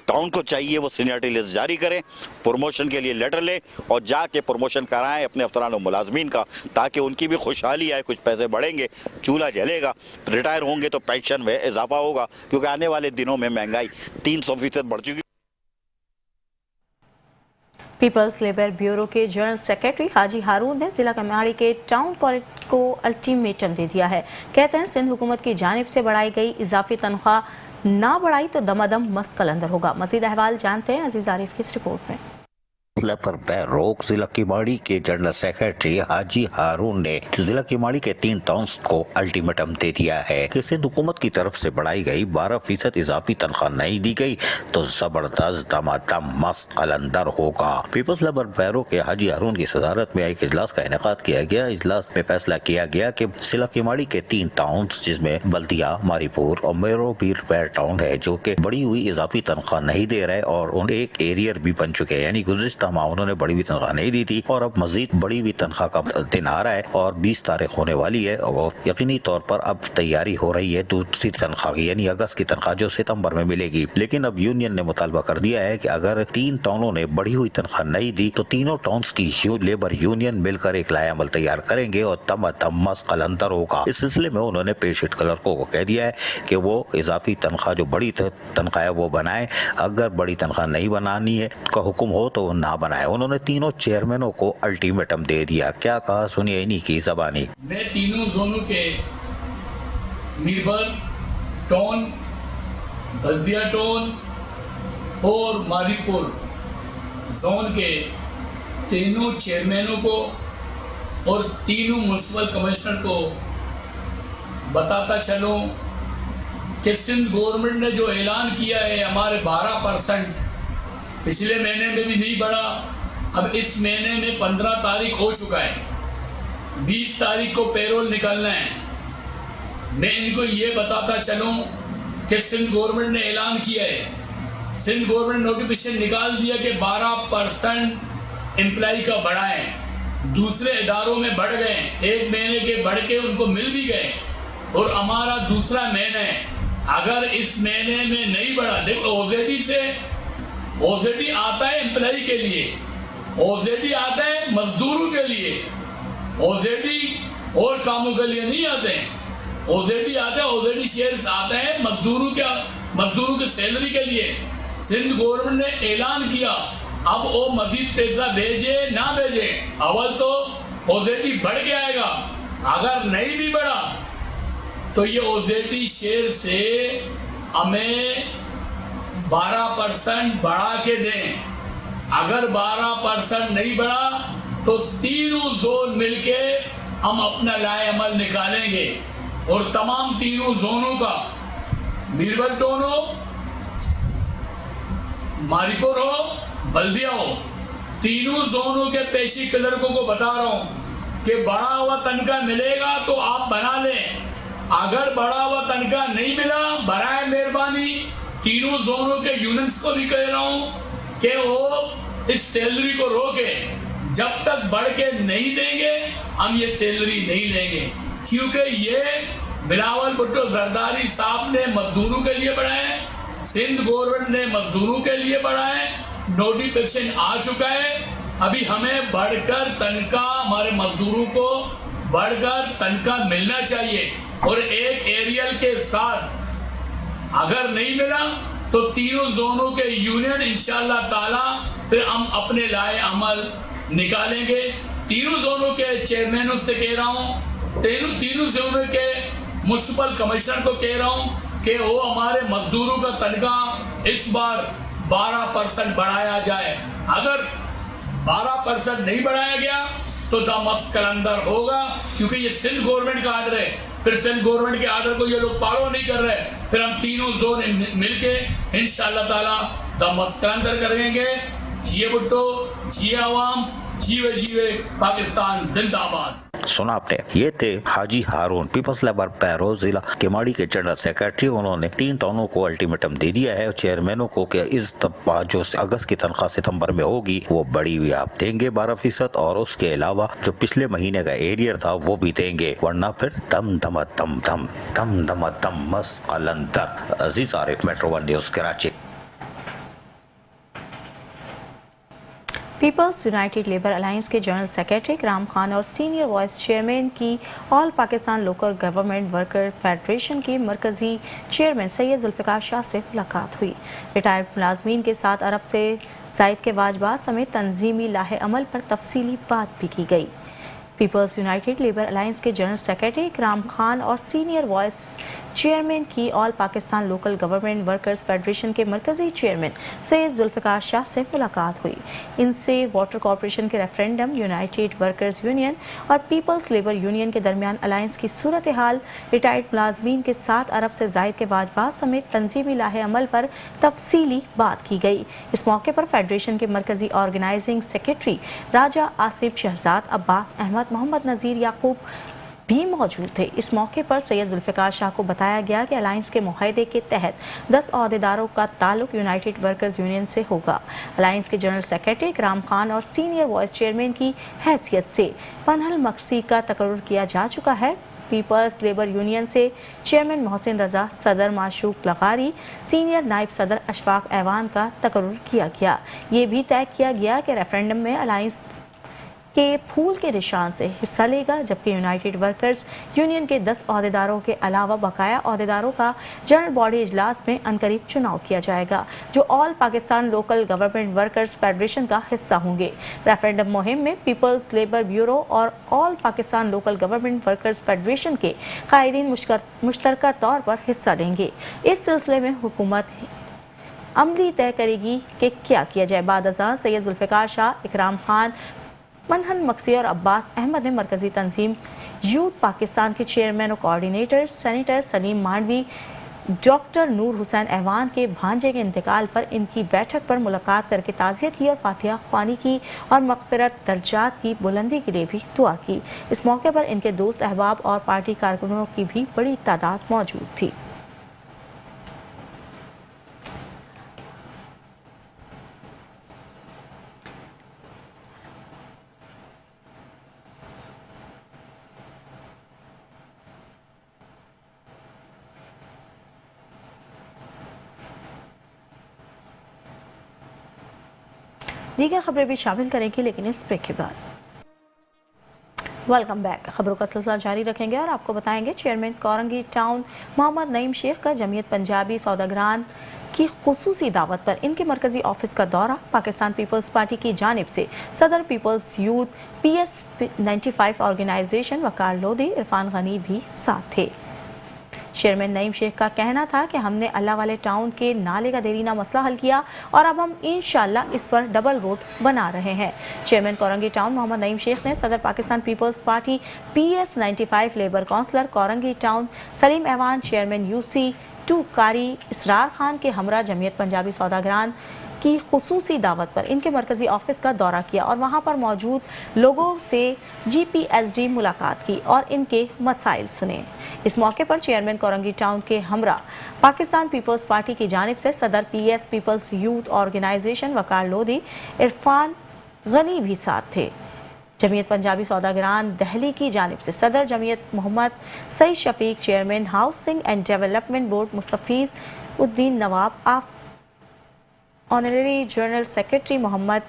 टाउन को चाहिए वो सीनियरिटी लिस्ट जारी करें, प्रमोशन के लिए लेटर लें और जाके प्रमोशन कराएं अपने अफसरान और मुलाजमीन का, ताकि उनकी भी खुशहाली आए, कुछ पैसे बढ़ेंगे, चूल्हा जलेगा, रिटायर होंगे तो पेंशन में इजाफा होगा, क्योंकि आने वाले दिनों में महंगाई 300% बढ़ चुकी। पीपल्स लेबर ब्यूरो के जनरल सेक्रेटरी हाजी हारून ने जिला कमाड़ी के टाउन कॉलेज को अल्टीमेटम दे दिया है। कहते हैं सिंध हुकूमत की जानिब से बढ़ाई गई इजाफी तनख्वाह ना बढ़ाई तो दमादम मस्त कलंदर होगा। मजीद अहवाल जानते हैं अजीज आरिफ की इस रिपोर्ट में। पर बैरोक जिला किमाड़ी के जनरल सेक्रेटरी हाजी हारून ने जिला किमाड़ी के 3 टाउन्स को अल्टीमेटम दे दिया है कि सिंध हुकूमत की तरफ से बढ़ाई गई 12% इजाफी तनख्वाह नहीं दी गई तो जबरदस्त दमादम मस्त कलंदर होगा। पीपल्स लेबर बैरोक के हाजी हारून की सदारत में एक इजलास का इनेकाद किया गया। इजलास में फैसला किया गया कि जिला किमाड़ी के 3 टाउन्स जिसमें बल्दिया, मारीपुर और मेरो बीर पैर टाउन है, जो कि बढ़ी हुई इजाफी तनख्वाह नहीं दे रहे और उन एक एरियर भी बन चुके हैं, यानी गुज़िश्ता उन्होंने बड़ी हुई तनख्वाह नहीं दी थी और अब मजीद बड़ी हुई तनख्वाह का दिन आ रहा है और 20 तारीख होने वाली है और यकीनी तौर पर अब तैयारी हो रही है दूसरी तनख्वाह की, यानी अगस्त की तनख्वाह जो सितंबर में मिलेगी। लेकिन अब यूनियन ने मुतालबा कर दिया है कि अगर 3 टाउनों ने बढ़ी हुई तनख्वाह नहीं दी तो तीनों टाउन्स की लेबर यूनियन मिलकर एक लाएअमल तैयार करेंगे और तमस कलंदर होगा। इस सिलसिले में उन्होंने पेशीट क्लर्कों को कह दिया है कि वो इजाफी तनख्वाह जो बड़ी तनख्वाह है वो बनाए, अगर बड़ी तनख्वाह नहीं बनानी है का हुक्म हो तो ना बनाए। उन्होंने तीनों चेयरमैनों को अल्टीमेटम दे दिया। क्या कहा सुनिए इन्हीं की ज़बानी। मैं तीनों जोनों के मीरबर टाउन, बल्दिया टाउन और मारीपुर जोन के तीनों चेयरमैनों को और तीनों म्युनिसिपल कमिश्नर को बताता चलूं कि सिंध गवर्नमेंट ने जो ऐलान किया है हमारे 12% पिछले महीने में भी नहीं बढ़ा, अब इस महीने में 15 तारीख हो चुका है, 20 तारीख को पेरोल निकलना है। मैं इनको ये बताता चलूं कि सिंध गवर्नमेंट ने ऐलान किया है, सिंध गवर्नमेंट नोटिफिकेशन निकाल दिया कि 12% एम्प्लॉय का बढ़ाएं। दूसरे इदारों में बढ़ गए, 1 महीने के बढ़ के उनको मिल भी गए और हमारा दूसरा महीना है। अगर इस महीने में नहीं बढ़ा, देखो ओजेडी से, ओजेडी आता है एम्प्लॉय के लिए, ओजेडी आता है मजदूरों के लिए, ओजेडी और कामों के लिए नहीं आते हैं। ओजेडी आता है, ओजेडी शेयर्स आता है मजदूरों के सैलरी के लिए। सिंध गवर्नमेंट ने ऐलान किया, अब वो मजीद पैसा भेजे ना भेजे, अव्वल तो ओजेडी बढ़ के आएगा, अगर नहीं भी बढ़ा तो ये ओजेडी शेयर से हमें 12% बढ़ा के दें। अगर 12% नहीं बढ़ा तो तीनों जोन मिलके हम अपना लाए अमल निकालेंगे और तमाम तीनों जोनों का, मीरबल टोन हो, मारीपुर हो, बल्दिया हो, तीनों जोनों के पेशी क्लर्कों को बता रहा हूं कि बढ़ा हुआ तनख्वाह मिलेगा तो आप बना लें। अगर बढ़ा हुआ तनख्वाह नहीं मिला, बराए मेहरबानी तीनों जोनों के यूनियंस को भी कह रहा हूं कि वो इस सैलरी को रोके, जब तक बढ़ के नहीं देंगे हम ये सैलरी नहीं लेंगे। क्योंकि ये बिलावल भुट्टो जरदारी साहब ने मजदूरों के लिए बढ़ाए, सिंध गवर्नमेंट ने मजदूरों के लिए बढ़ाए, नोटिफिकेशन आ चुका है। अभी हमें बढ़कर तनख्वाह, हमारे मजदूरों को बढ़कर तनख्वाह मिलना चाहिए और एक एरियल के साथ अगर नहीं मिला तो तीनों जोनों के यूनियन इंशाअल्लाह ताला फिर हम अपने लाए अमल निकालेंगे। तीनों जोनों के चेयरमैनों से कह रहा हूँ, तीनों जोनों के म्युनिसिपल कमिश्नर को कह रहा हूँ कि वो हमारे मजदूरों का तनख्वाह इस बार 12% बढ़ाया जाए। अगर 12% नहीं बढ़ाया गया तो दमस कलंदर होगा, क्योंकि ये सिंध गवर्नमेंट का आर्डर है। फिर सिंध गवर्नमेंट के आर्डर को ये लोग फॉलो नहीं कर रहे, फिर हम तीनों जोन मिलके इंशाअल्लाह ताला दमस कलंदर करेंगे। जिए भुट्टो, जिए अवाम, जीवे जीवे पाकिस्तान जिंदाबाद। सुना आपने, ये थे हाजी हारून, पीपल्स लेबर पैरो जिला केमाड़ी के जनरल सेक्रेटरी। उन्होंने 3 टाउनों को अल्टीमेटम दे दिया है चेयरमैनों को कि इस दफा जो अगस्त की तनख्वाह सितंबर में होगी वो बढ़ी हुई आप देंगे 12%, और उसके अलावा जो पिछले महीने का एरियर था वो भी देंगे, वरना फिर दम दम दम दम दम दम दम मस Qalandar. Aziz Arif, Metro 1 News, Karachi. Peoples United Labour Alliance के जनरल सेक्रेटरी इकराम खान और सीनियर वाइस चेयरमैन की All Pakistan Local Government Worker Federation के मरकजी चेयरमैन सैयद जुल्फ़िकार शाह से मुलाकात हुई। रिटायर्ड मुलाजमीन के साथ अरब से जायद के वाजबात समेत तंजीमी लाहे अमल पर तफसीली बात भी की गई। पीपल्स यूनाइटेड लेबर अलायंस के जनरल सेक्रेटरी इकराम खान और सीनियर वाइस चेयरमैन की All Pakistan Local government workers federation के मरकजी चेयरमैन सैयद जुल्फ़िकार शाह से मुलाकात हुई। इनसे वाटर कॉरपोरेशन के रेफरेंडम, यूनाइटेड वर्कर्स यूनियन और पीपल्स लेबर यूनियन के दरमियान अलायंस की सूरत हाल, रिटायर्ड मुलाजमीन के साथ अरब से जायद के वाजबात समेत तंजीमी लाहे अमल पर तफसीली बात की गई। इस मौके पर फेडरेशन के मरकजी ऑर्गेनाइजिंग सेक्रेटरी राजा आसिफ शहजाद, अब्बास अहमद, मोहम्मद नज़ीर याकूब भी मौजूद थे। इस मौके पर सैयद जुल्फ़िकार शाह को बताया गया कि अलायंस के मुआहदे के तहत 10 अहदेदारों का ताल्लुक यूनाइटेड वर्कर्स यूनियन से होगा। अलायंस के जनरल सेक्रेटरी इकराम खान और सीनियर वाइस चेयरमैन की हैसियत से पनहल मक्सी का तकर्रुर किया जा चुका है। पीपल्स लेबर यूनियन से चेयरमैन मोहसिन रजा, सदर माशूक लगारी, सीनियर नायब सदर अशफाक ऐवान का तकर्रुर किया गया। ये भी तय किया गया कि रेफरेंडम में अलायंस के फूल के निशान से हिस्सा लेगा, जबकि यूनाइटेड वर्कर्स यूनियन के 10 अहदेदारों के अलावा बकाया अहदेदारों का जनरल बॉडी इजलास में अनकरीब चुनाव किया जाएगा, जो all Pakistan Local government workers federation का हिस्सा होंगे। रेफरेंडम मुहिम में पीपल्स लेबर ब्यूरो और all Pakistan Local government workers federation के कायदीन मुश्तरका तौर पर हिस्सा लेंगे। इस सिलसिले में हुकूमत अमली तय करेगी कि क्या किया जाए। बाद अज़ां सैयद जुल्फ़िकार शाह, इकराम खान, मनहन मक्सी और अब्बास अहमद ने मरकजी तंजीम यूथ पाकिस्तान के चेयरमैन और coordinator senator Saleem Mandvi, doctor Noor Hussain Awan के भांजे के इंतकाल पर इनकी बैठक पर मुलाकात करके ताज़ियत की और फातिहा ख्वानी की और मग़फ़िरत दर्जात की बुलंदी के लिए भी दुआ की। इस मौके पर इनके दोस्त, अहबाब और पार्टी कारकुनों की भी बड़ी तादाद मौजूद थी। दीगर खबरें भी शामिल करेंगे, लेकिन इस ब्रेक के बाद। Welcome back. खबरों का सिलसिला जारी रखेंगे और आपको बताएंगे चेयरमैन कोरंगी टाउन मोहम्मद नईम शेख का जमीयत पंजाबी सौदागरान की खुसूसी दावत पर इनके मरकजी ऑफिस का दौरा। पाकिस्तान पीपल्स पार्टी की जानिब से सदर पीपल्स यूथ PS95 ऑर्गेनाइजेशन वकार लोधी इरफान गनी भी साथ थे। चेयरमैन नईम शेख का कहना था कि हमने अल्लाह वाले टाउन के नाले का देरीना मसला हल किया और अब हम इंशाल्लाह इस पर डबल रोड बना रहे हैं। चेयरमैन कोरंगी टाउन मोहम्मद नईम शेख ने सदर Pakistan Peoples Party PS95 labour councillor Korangi town Saleem Awan, chairman UC2 Qari इसरार खान के हमरा जमीयत पंजाबी सौदागरान की खुसूसी दावत पर इनके मरकजी ऑफिस का दौरा किया और वहां पर मौजूद लोगों से GPSD मुलाकात की और इनके मसाइल सुने। इस मौके पर चेयरमैन कोरंगी टाउन के हमरा पाकिस्तान पीपल्स पार्टी की जानिब से सदर PS पीपल्स यूथ ऑर्गेनाइजेशन वकार लोधी इरफान गनी भी साथ थे। जमीयत पंजाबी सौदागरान दहली की जानिब से सदर Jamiat Mohammad Saeed Shafiq, chairman housing and development board Mustafiz Uddin Nawab, honorary general secretary Mohammad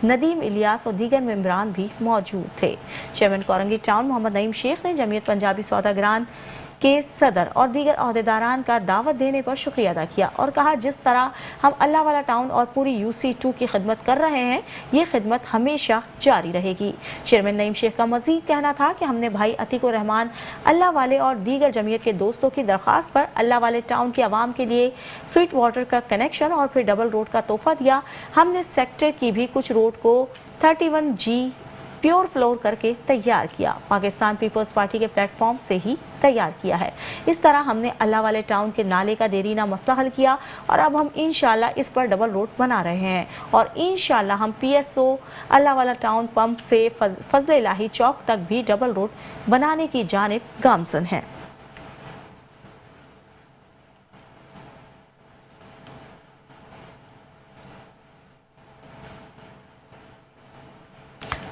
Nadeem Ilyas और दीगर मेंबरान भी मौजूद थे। चेयरमैन कोरंगी टाउन मोहम्मद नईम शेख ने जमीयत पंजाबी सौदागरान के सदर और दीगर अहदेदारान का दावत देने पर शुक्रिया अदा किया और कहा जिस तरह हम अल्लाह वाला टाउन और पूरी UC2 की खिदमत कर रहे हैं, ये खिदमत हमेशा जारी रहेगी। चेयरमैन नईम शेख का मजीद कहना था कि हमने भाई अतीकुर रहमान अल्लाह वाले और दीगर जमीयत के दोस्तों की दरख्वास्त पर अल्लाह वाले टाउन के आवाम के लिए स्वीट वाटर का कनेक्शन और फिर डबल रोड का तोहफा दिया। हमने सेक्टर की भी कुछ रोड को 31G प्योर फ्लोर करके तैयार किया, पाकिस्तान पीपल्स पार्टी के प्लेटफॉर्म से ही तैयार किया है। इस तरह हमने अल्लाह वाले टाउन के नाले का देरीना मसला हल किया और अब हम इंशाल्लाह इस पर डबल रोड बना रहे हैं और इंशाल्लाह हम PSO अल्लाह वाला टाउन पंप से फजल इलाही चौक तक भी डबल रोड बनाने की जानिब गामजन है।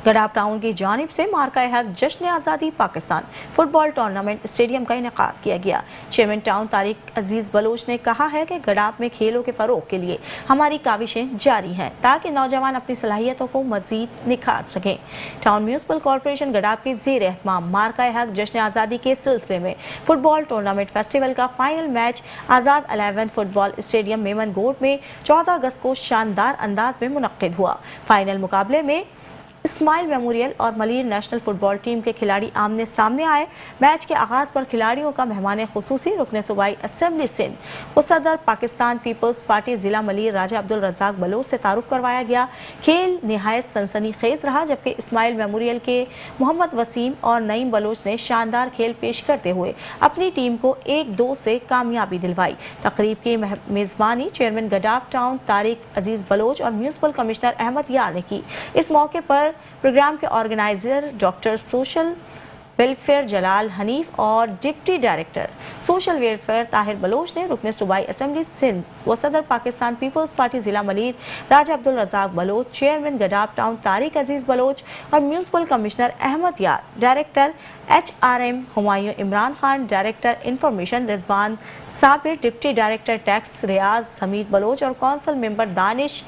गडाप टाउन की जानिब से मार्का हक जश्न आज़ादी पाकिस्तान फुटबॉल टूर्नामेंट स्टेडियम का इनेकाद किया गया। Chairman town Tariq Aziz Bloch ने कहा है कि गडाप में खेलों के फरोग के लिए हमारी काविशें जारी हैं ताकि नौजवान अपनी सलाहियतों को मजीद निखार सकें। टाउन म्यूनसिपल कॉरपोरेशन गडाप के जेर एहतमाम मार्का हक जश्न आज़ादी के सिलसिले में फुटबॉल टूर्नामेंट फेस्टिवल का फाइनल मैच आज़ाद 11 फुटबॉल स्टेडियम मेमन गोड में 14 अगस्त को शानदार अंदाज में मुनक्किद हुआ। फाइनल मुकाबले में इस्माइल मेमोरियल और मलीर नेशनल फुटबॉल टीम के खिलाड़ी आमने सामने आए। मैच के आगाज पर खिलाड़ियों का मेहमान खुसूसी रुकने सूबाई असेंबली सिंध को सदर पाकिस्तान पीपल्स पार्टी जिला मलीर राजा अब्दुल रज़ाक बलोच से तारुफ करवाया गया। खेल निहायत सनसनी खेज रहा, जबकि इस्माइल मेमोरियल के मोहम्मद वसीम और नईम बलोच ने शानदार खेल पेश करते हुए अपनी टीम को 1-2 से कामयाबी दिलवाई। तकरीब की मेजबानी चेयरमैन गडाप टाउन तारिक अजीज बलोच और म्यूनसिपल कमिश्नर अहमद यार ने की। इस मौके पर प्रोग्राम के organiser doctor social welfare Jalal Hanif और deputy director social welfare Tahir Baloch ने रुकने सूबाई असेंबली सिंध व सदर पाकिस्तान पीपल्स पार्टी जिला मलीर राजा अब्दुल रज़ाक बलोच, चेयरमैन गडाप टाउन तारिक अजीज बलोच और municipal commissioner Ahmed Yar, director HRM Humayun Imran Khan, director information Rizwan Sabir, deputy director tax Riaz Hameed Baloch और कौंसल मेंबर दानिश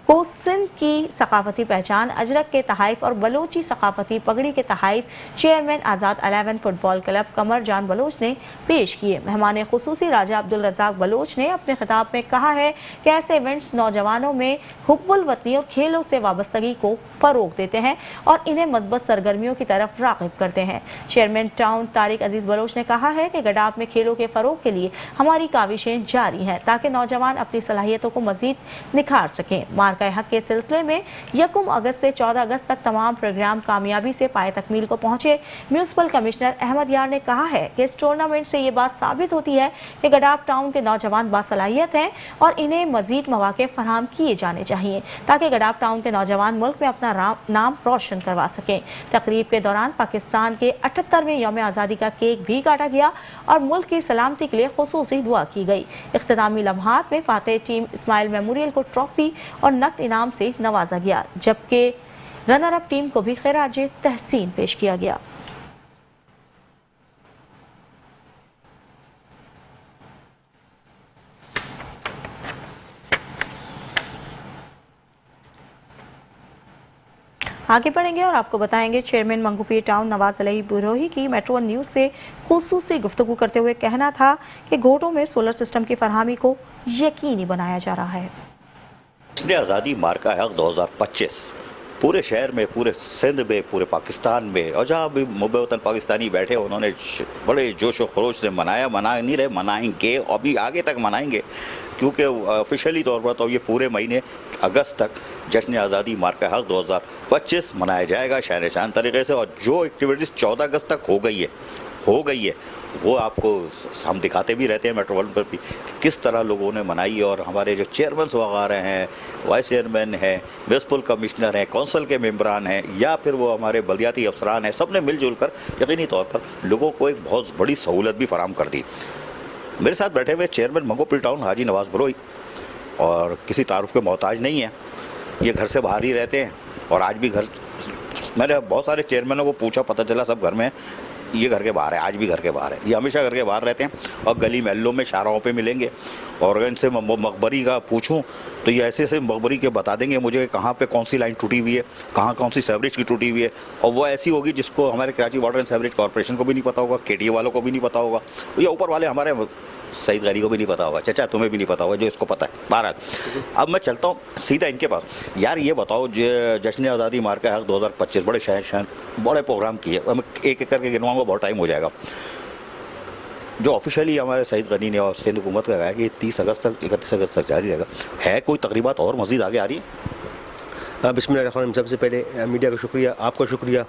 को सिंध की सकाफती पहचान अजरक के तहाइफ और बलोची सकाफती पगड़ी के तहाइफ चेयरमैन आज़ाद 11 फुटबॉल क्लब कमर जान बलोच ने पेश किए। मेहमान खुसूसी राजा अब्दुल रज़ाक बलोच ने अपने खिताब में कहा है कि ऐसे इवेंट्स नौजवानों में हुब्बुल वतनी और खेलों से वाबस्तगी को फ़रोग देते हैं और इन्हें मज़बूत सरगर्मियों की तरफ राग़िब करते हैं। चेयरमैन टाउन तारिक अजीज़ बलोच ने कहा है कि गडाप में खेलों के फ़रोग के लिए हमारी काविशें जारी हैं ताकि नौजवान अपनी सलाहियतों को मज़ीद निखार सकें। मार्का हक के सिलसिले में 1 अगस्त से 14 अगस्त तक तमाम प्रोग्राम कामयाबी से पाए तकमील को पहुंचे। म्यूनसिपल कमिश्नर अहमद यार ने कहा है कि इस टूर्नामेंट से ये बात साबित होती है कि गडाप टाउन के नौजवान बासलाहियत हैं और इन्हें मजीद मौके फराहम किए जाने चाहिए ताकि गडाप टाउन के नौजवान मुल्क में अपना नाम रोशन करवा सकें। तकरीब के दौरान पाकिस्तान के 78वें यौम आज़ादी का केक भी काटा गया और मुल्क की सलामती के लिए खुसूसी दुआ की गई। इख्तितामी लम्हात में फातेह टीम इस्माइल मेमोरियल को ट्रॉफी और नकद इनाम से नवाजा गया, जबकि रनर अप टीम को भी खैराज तहसीन पेश किया गया। आगे बढ़ेंगे और आपको बताएंगे चेयरमैन मंगूपीर टाउन नवाज अलई बुरोही की मेट्रो वन न्यूज़ से खुसूसी गुफ्तगू करते हुए कहना था कि घोटों में सोलर सिस्टम की फरहमी को यकीनी बनाया जा रहा है। इसने आज़ादी मार्का हक 2025 पूरे शहर में, पूरे सिंध में, पूरे पाकिस्तान में और जहाँ भी मुंबई वतन पाकिस्तानी बैठे उन्होंने बड़े जोश व खरोश से मनाया। मना नहीं रहे, मनाएंगे, अभी आगे तक मनाएंगे, क्योंकि ऑफिशियली तौर पर तो ये पूरे महीने अगस्त तक जश्न आज़ादी मार्का हक 2025 मनाया जाएगा शहर-ए-शान तरीके से। और जो एक्टिविटीज़ 14 अगस्त तक हो गई है वो आपको हम दिखाते भी रहते हैं मेट्रो वन पर भी कि किस तरह लोगों ने मनाई। और हमारे जो चेयरमैन वगैरह हैं, वाइस चेयरमैन हैं, म्यूनसिपल कमिश्नर हैं, कौंसिल के मेंबरान हैं या फिर वो हमारे बल्दियाती अफसरान हैं, सब ने मिलजुल कर यकीनी तौर पर लोगों को एक बहुत बड़ी सहूलत भी फराहम कर दी। मेरे साथ बैठे हुए चेयरमैन मंगूपीर टाउन हाजी नवाज बुरोही और किसी तारुफ के मोहताज नहीं है, ये घर से बाहर ही रहते हैं। और आज भी घर, मैंने बहुत सारे चेयरमैनों को पूछा, पता चला सब घर में, ये घर के बाहर है, आज भी घर के बाहर है, ये हमेशा घर के बाहर रहते हैं और गली महल्लों में शाहराहों पे मिलेंगे। और इनसे मकबरी का पूछूं तो ये ऐसे ऐसे मकबरी के बता देंगे मुझे कहाँ पे कौन सी लाइन टूटी हुई है, कहाँ कौन सी सेवरेज की टूटी हुई है। और वो ऐसी होगी जिसको हमारे Karachi water and sewerage corporation को भी नहीं पता होगा, KTA वालों को भी नहीं पता होगा, या ऊपर वाले हमारे सईद गनी को भी नहीं पता होगा, चाचा तुम्हें भी नहीं पता होगा, जो इसको पता है। बहरहाल अब मैं चलता हूँ सीधा इनके पास। यार ये बताओ, जश्न आज़ादी मार्का हक 2025 बड़े शहर बड़े प्रोग्राम किए, मैं एक एक करके गिनवाऊंगा, बहुत टाइम हो जाएगा। जो ऑफिशियली हमारे सईद गनी ने और सिंध हुकूमत का कहा है कि 30 अगस्त तक 31 अगस्त तक जारी रहेगा, है कोई तकरीबात और मज़ीद आगे आ रही है? बिस्मिल्लाह, सबसे पहले मीडिया का शुक्रिया, आपका शुक्रिया,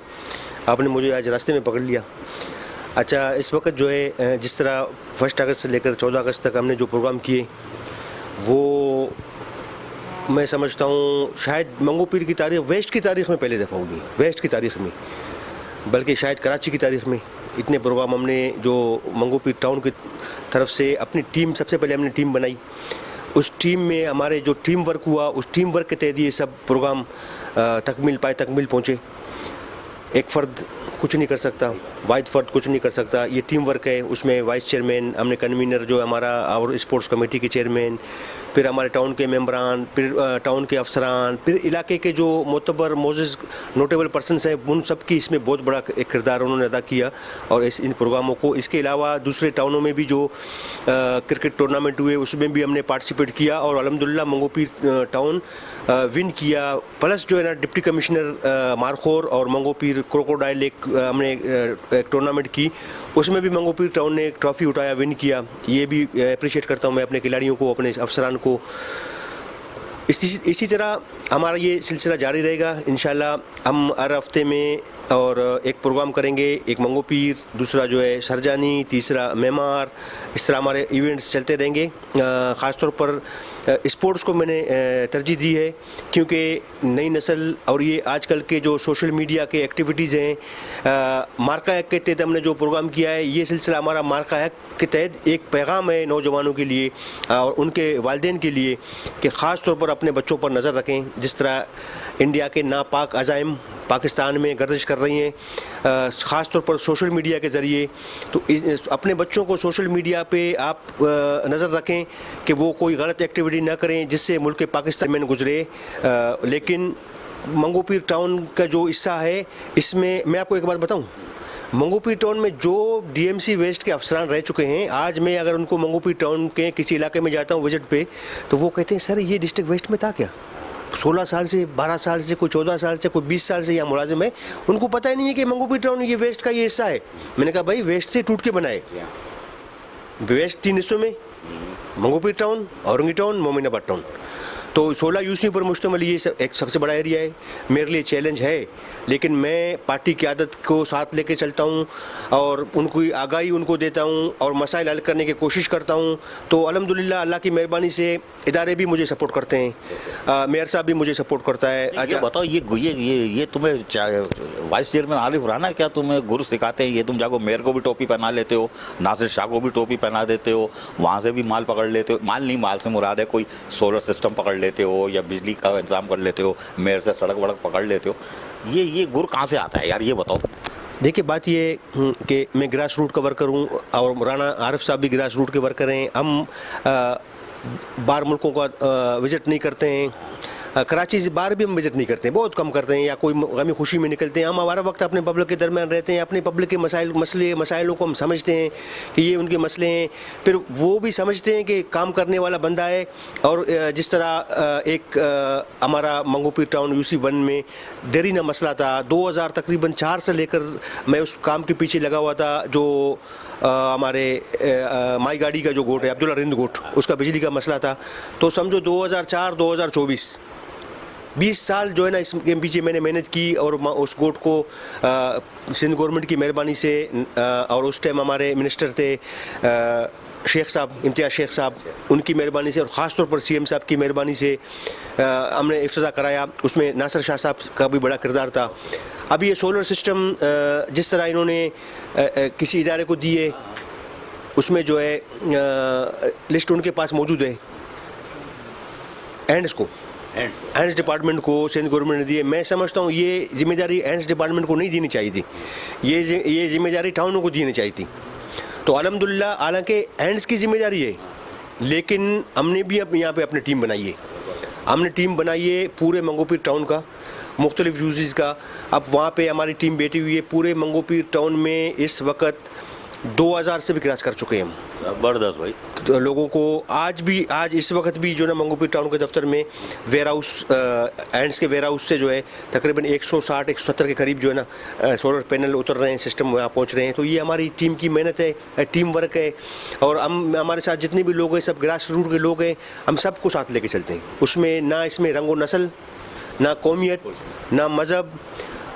आपने मुझे आज रास्ते में पकड़ लिया। अच्छा, इस वक्त जो है जिस तरह 1 अगस्त से लेकर 14 अगस्त तक हमने जो प्रोग्राम किए वो मैं समझता हूँ शायद मंगूपीर की तारीख़, वेस्ट की तारीख़ में पहली दफ़ा होगी, वेस्ट की तारीख़ में, बल्कि शायद कराची की तारीख़ में इतने प्रोग्राम हमने जो मंगूपीर टाउन की तरफ से अपनी टीम, सबसे पहले हमने टीम बनाई, उस टीम में हमारे जो टीम वर्क हुआ, उस टीम वर्क के तहत ये सब प्रोग्राम तकमील पहुँचे। एक फ़र्द कुछ नहीं कर सकता, वाहिद फ़र्द कुछ नहीं कर सकता, ये टीम वर्क है। उसमें वाइस चेयरमैन, हमने कन्वीनर जो हमारा और स्पोर्ट्स कमेटी के चेयरमैन, फिर हमारे टाउन के मेंबरान, फिर टाउन के अफसरान, फिर इलाके के जो मोतबर मोज़िज़ नोटेबल पर्सनस हैं, उन सब की इसमें बहुत बड़ा एक किरदार उन्होंने अदा किया। और इन प्रोग्रामों को, इसके अलावा दूसरे टाउनों में भी जो क्रिकेट टूर्नामेंट हुए उसमें भी हमने पार्टिसिपेट किया और अल्हम्दुलिल्लाह मंगूपीर टाउन विन किया। प्लस जो है ना डिप्टी कमिश्नर मारखोर और मंगूपीर क्रोकोडाइल हमने एक टूर्नामेंट की, उसमें भी मंगूपीर टाउन ने एक ट्रॉफ़ी उठाया, विन किया। ये भी अप्रिशिएट करता हूँ मैं अपने खिलाड़ियों को, अपने अफसरान को। इसी तरह हमारा ये सिलसिला जारी रहेगा इंशाल्लाह। हम हर हफ्ते में और एक प्रोग्राम करेंगे, एक मंगूपीर, दूसरा जो है सरजानी, तीसरा मेमार, इस तरह हमारे इवेंट्स चलते रहेंगे। ख़ास तौर पर स्पोर्ट्स को मैंने तरजीह दी है क्योंकि नई नस्ल और ये आजकल के जो सोशल मीडिया के एक्टिविटीज़ हैं, मार्का हक के तहत हमने जो प्रोग्राम किया है, ये सिलसिला हमारा मार्का हक के तहत एक पैगाम है नौजवानों के लिए और उनके वालिदैन के लिए कि ख़ास तौर पर अपने बच्चों पर नज़र रखें। जिस तरह इंडिया के नापाक अज़ाइम पाकिस्तान में गर्दिश कर रही हैं, ख़ास तौर पर सोशल मीडिया के ज़रिए, तो अपने बच्चों को सोशल मीडिया पे आप नज़र रखें कि वो कोई गलत एक्टिविटी ना करें जिससे मुल्क पाकिस्तान में गुजरे। लेकिन मंगूपीर टाउन का जो हिस्सा है, इसमें मैं आपको एक बात बताऊं, मंगूपीर टाउन में जो DMC वेस्ट के अफसरान रह चुके हैं, आज मैं अगर उनको मंगूपीर टाउन के किसी इलाके में जाता हूँ विजिट पे, तो वो कहते हैं सर ये डिस्ट्रिक्ट वेस्ट में था क्या? 16 साल से, 12 साल से, कोई 14 साल से, कोई 20 साल से यहाँ मुलाजिम है, उनको पता ही नहीं है कि मंगूपीर टाउन ये वेस्ट का ये हिस्सा है। मैंने कहा भाई वेस्ट से टूट के बनाए, वेस्ट 3 हिस्सों में, Manghopir town, Orangi town, Mominabad town, तो 16 यूसी पर मुश्तमिल ये एक सबसे बड़ा एरिया है। मेरे लिए चैलेंज है, लेकिन मैं पार्टी की आदत को साथ लेके चलता हूँ और उनको आगाही उनको देता हूँ और मसाइल हल करने की कोशिश करता हूँ। तो अल्हम्दुलिल्लाह अल्लाह की मेहरबानी से इदारे भी मुझे सपोर्ट करते हैं, मेयर साहब भी मुझे सपोर्ट करता है। अच्छा बताओ, ये तुम्हें वाइस चेयरमैन आरिफ राना क्या तुम्हें गुरु सिखाते हैं? ये तुम जाको मेयर को भी टोपी पहना लेते हो, नासिर शाह को भी टोपी पहना देते हो, वहाँ से भी माल पकड़ लेते हो, माल नहीं, माल से मुराद है कोई सोलर सिस्टम पकड़ लेते हो या बिजली का इंतजाम कर लेते हो, मेयर से सड़क वड़क पकड़ लेते हो, ये गुर कहाँ से आता है यार, ये बताओ। देखिए बात ये कि मैं ग्रास रूट का वर्कर हूँ और राना आरिफ साहब भी ग्रास रूट के वर्कर हैं। हम बाहर मुल्कों का विज़िट नहीं करते हैं, कराची से बाहर भी हम विजिट नहीं करते हैं, बहुत कम करते हैं, या कोई गमी खुशी में निकलते हैं। हम हमारा वक्त अपने पब्लिक के दरमियान रहते हैं, अपने पब्लिक के मसाइलों को हम समझते हैं कि ये उनके मसले हैं, फिर वो भी समझते हैं कि काम करने वाला बंदा है। और जिस तरह एक हमारा मंगोपीर टाउन UC1 में देरीना मसला था, 2000 तकरीबन 4 से लेकर मैं उस काम के पीछे लगा हुआ था, जो हमारे माई गाड़ी का जो गोट है, अब्दुल्ला रिंद गोट, उसका बिजली का मसला था। तो समझो 2004-2024 20 साल जो है ना, इसके पीछे मैंने मेहनत की, और उस गोट को सिंध गवर्नमेंट की मेहरबानी से, और उस टाइम हमारे मिनिस्टर थे शेख साहब, इम्तियाज़ शेख साहब, उनकी मेहरबानी से, और ख़ास तौर पर CM साहब की मेहरबानी से हमने इफ्तिताह कराया। उसमें नासिर शाह साहब का भी बड़ा किरदार था। अब ये सोलर सिस्टम जिस तरह इन्होंने किसी इदारे को दिए, उसमें जो है लिस्ट उनके पास मौजूद है, एंड्स डिपार्टमेंट को सिंध गवर्नमेंट ने दिए। मैं समझता हूँ ये जिम्मेदारी एंड्स डिपार्टमेंट को नहीं देनी चाहिए थी, ये जिम्मेदारी टाउनों को देनी चाहिए थी। तो अल्हम्दुलिल्लाह, हालांकि एंड्स की जिम्मेदारी है, लेकिन हमने भी अब यहाँ पे अपनी टीम बनाई है। हमने टीम बनाई है पूरे मंगोपीर टाउन का, मुख्तलिफ यूज़ का। अब वहाँ पे हमारी टीम बैठी हुई है। पूरे मंगोपीर टाउन में इस वक्त 2000 से भी क्रॉस कर चुके हैं हम। ज़बरदस्त भाई। तो लोगों को आज इस वक्त भी जो ना मंगोपीर टाउन के दफ्तर में वेयर हाउस, एंड्स के वेयर हाउस से जो है तकरीबन 160-170 के करीब जो है ना सोलर पैनल उतर रहे हैं, सिस्टम वहाँ पहुँच रहे हैं। तो ये हमारी टीम की मेहनत है, टीम वर्क है। और हम, हमारे साथ जितने भी लोग हैं, सब ग्रास रूट के लोग हैं, हम सबको साथ लेके चलते हैं। उसमें ना इसमें रंगो नस्ल, ना कौमियत, ना मज़हब,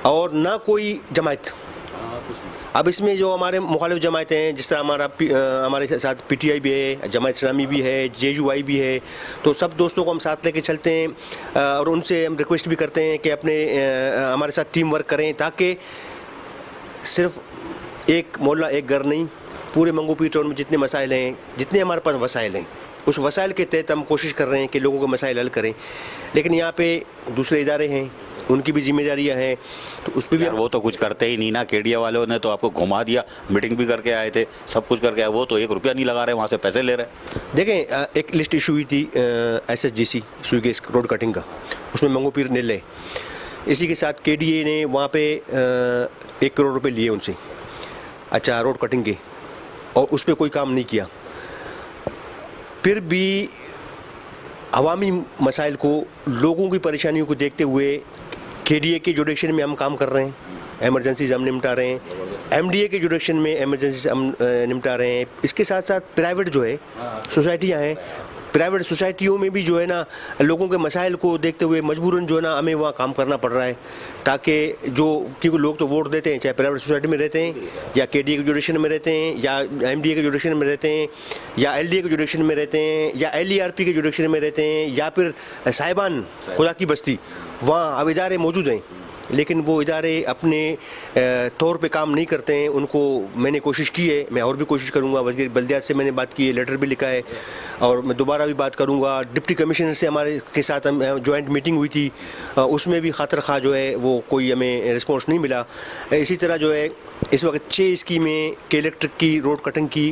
और ना कोई जमात। अब इसमें जो हमारे मुखालिफ जमातें हैं, जिस तरह हमारे साथ PTI भी है, जमात इस्लामी भी है, JUI भी है, तो सब दोस्तों को हम साथ लेके चलते हैं। और उनसे हम रिक्वेस्ट भी करते हैं कि अपने हमारे साथ टीम वर्क करें, ताकि सिर्फ एक मोहल्ला एक घर नहीं, पूरे मंगोपीर टाउन में जितने मसाइल हैं, जितने हमारे पास वसाइल हैं, उस वसाइल के तहत हम कोशिश कर रहे हैं कि लोगों के मसाइल हल करें। लेकिन यहाँ पे दूसरे इदारे हैं, उनकी भी जिम्मेदारियां हैं, तो उस पर भी वो तो कुछ करते ही नहीं ना। केडिया वालों ने तो आपको घुमा दिया, मीटिंग भी करके आए थे, सब कुछ करके आए, वो तो 1 रुपया नहीं लगा रहे, वहाँ से पैसे ले रहे। देखें, एक लिस्ट इशू हुई थी SSGC स्वीगेस रोड कटिंग का, उसमें मंगोपीर ने ले, इसी के साथ KDA ने वहाँ पे 1 करोड़ रुपए लिए उनसे, अच्छा, रोड कटिंग के, और उस पर कोई काम नहीं किया। फिर भी अवामी मसाइल को, लोगों की परेशानियों को देखते हुए KDA के जुडिक्शन में हम काम कर रहे हैं, एमरजेंसीज हम निपटा रहे हैं, MDA के जुडिक्शन में एमरजेंसीज हम निपटा रहे हैं। इसके साथ साथ प्राइवेट जो है सोसाइटियाँ हैं, प्राइवेट सोसाइटियों में भी जो है ना, लोगों के मसाइल को देखते हुए मजबूरन जो है ना, हमें वहाँ काम करना पड़ रहा है, ताकि क्योंकि लोग तो वोट देते हैं, चाहे प्राइवेट सोसाइटी में रहते हैं, या KDA के जुडिक्शन में रहते हैं, या MDA के जुडिक्शन में रहते हैं, या LDA के जुडिक्शन में रहते हैं, या LERP के जुडिक्शन में रहते हैं, या फिर साहिबान खुदा की बस्ती, वहाँ अब इदारे मौजूद हैं, लेकिन वो इदारे अपने तौर पे काम नहीं करते हैं। उनको मैंने कोशिश की है, मैं और भी कोशिश करूँगा। वज़ीर बल्दियात से मैंने बात की है, लेटर भी लिखा है, और मैं दोबारा भी बात करूँगा। डिप्टी कमिश्नर से हमारे के साथ जॉइंट मीटिंग हुई थी, उसमें भी खातर खा जो है वो कोई हमें रिस्पॉन्स नहीं मिला। इसी तरह जो है इस वक्त 6 स्कीमें के इलेक्ट्रिक की, रोड कटिंग की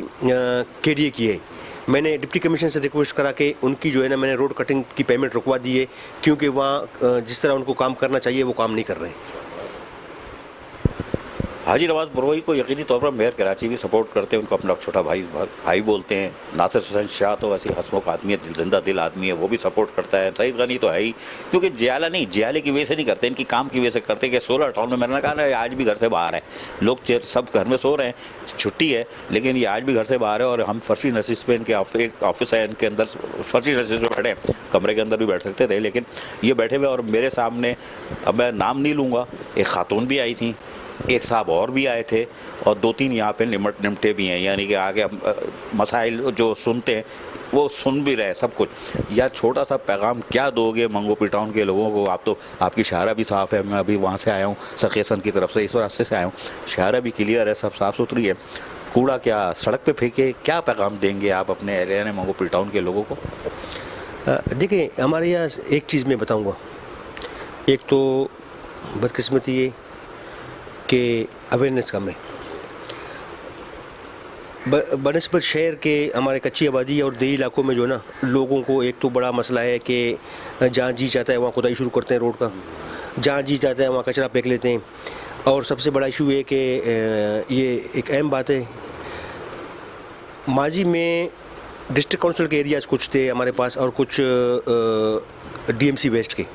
KDA की है। मैंने डिप्टी कमिश्नर से रिक्वेस्ट करा के उनकी जो है ना, मैंने रोड कटिंग की पेमेंट रुकवा दी है, क्योंकि वहाँ जिस तरह उनको काम करना चाहिए वो काम नहीं कर रहे हैं। हाजी नवाज बरवई को यकीनी तौर पर मेयर कराची भी सपोर्ट करते हैं, उनको अपना छोटा भाई बोलते हैं। नासिर हुसैन शाह तो वैसे हंसमुख आदमी है, जिंदा दिल आदमी है, वो भी सपोर्ट करता है। सईद गनी तो है ही, क्योंकि जियाले की वजह से नहीं करते, इनकी काम की वजह से करते कि सोलर टाउन में मैंने कहा ना, आज भी घर से बाहर है, लोग सब घर में सो रहे हैं, छुट्टी है, लेकिन ये आज भी घर से बाहर है। और हम फर्शी नशीस पे, इनके एक ऑफिस है, इनके अंदर फर्शी नशीस पे बैठे, कमरे के अंदर भी बैठ सकते थे, लेकिन ये बैठे हुए। और मेरे सामने, अब मैं नाम नहीं लूँगा, एक खातून भी आई थी, एक साहब और भी आए थे, और 2-3 यहाँ पे निमटे भी हैं, यानी कि आगे मसाइल जो सुनते हैं वो सुन भी रहे सब कुछ। या छोटा सा पैगाम क्या दोगे मंगोपीर टाउन के लोगों को? आप तो, आपकी शाहरा भी साफ़ है, मैं अभी वहाँ से आया हूँ, सकेसन की तरफ से, इस रास्ते से आया हूँ, शाहरा भी क्लियर है, सब साफ़ सुथरी है, कूड़ा क्या सड़क पे फेंके? क्या पैगाम देंगे आप अपने एरिया मंगोपीर टाउन के लोगों को? देखिए, हमारे यहाँ एक चीज़ मैं बताऊँगा, एक तो बदकिस्मती ये कि अवेयरनेस कम है। बनस्पत शहर के हमारे कच्ची आबादी और देही इलाकों में जो ना लोगों को एक तो बड़ा मसला है कि जहाँ जी चाहता है वहाँ खुदाई शुरू करते हैं रोड का, जहाँ जी चाहता है वहाँ कचरा फेंक लेते हैं। और सबसे बड़ा इशू है कि ये एक अहम बात है, माजी में डिस्ट्रिक्ट काउंसिल के एरियाज़ कुछ थे हमारे पास और कुछ डीएमसी वेस्ट के।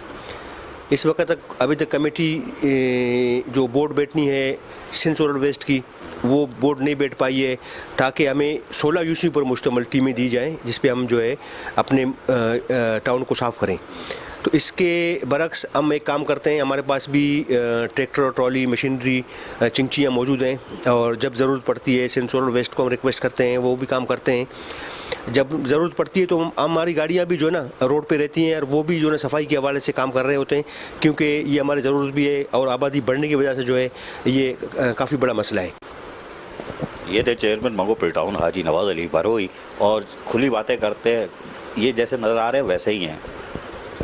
इस वक्त तक अभी तक कमेटी जो बोर्ड बैठनी है सिंध सोलर वेस्ट की, वो बोर्ड नहीं बैठ पाई है, ताकि हमें 16 यूसी पर मुश्तमल टीमें दी जाएं जिस पे हम जो है अपने टाउन को साफ़ करें। तो इसके बरक्स हम एक काम करते हैं, हमारे पास भी ट्रैक्टर, ट्रॉली, मशीनरी, चिंचियाँ मौजूद हैं और जब ज़रूरत पड़ती है सिंध सोलर वेस्ट को हम रिक्वेस्ट करते हैं, वो भी काम करते हैं। जब ज़रूरत पड़ती है तो हमारी गाड़ियाँ भी जो है ना रोड पे रहती हैं और वो भी जो है सफाई के हवाले से काम कर रहे होते हैं, क्योंकि ये हमारी ज़रूरत भी है और आबादी बढ़ने की वजह से जो है ये काफ़ी बड़ा मसला है। ये थे चेयरमैन मंगोपीर टाउन हाजी नवाज़ अली बरोई, और खुली बातें करते हैं, ये जैसे नज़र आ रहे हैं वैसे ही हैं।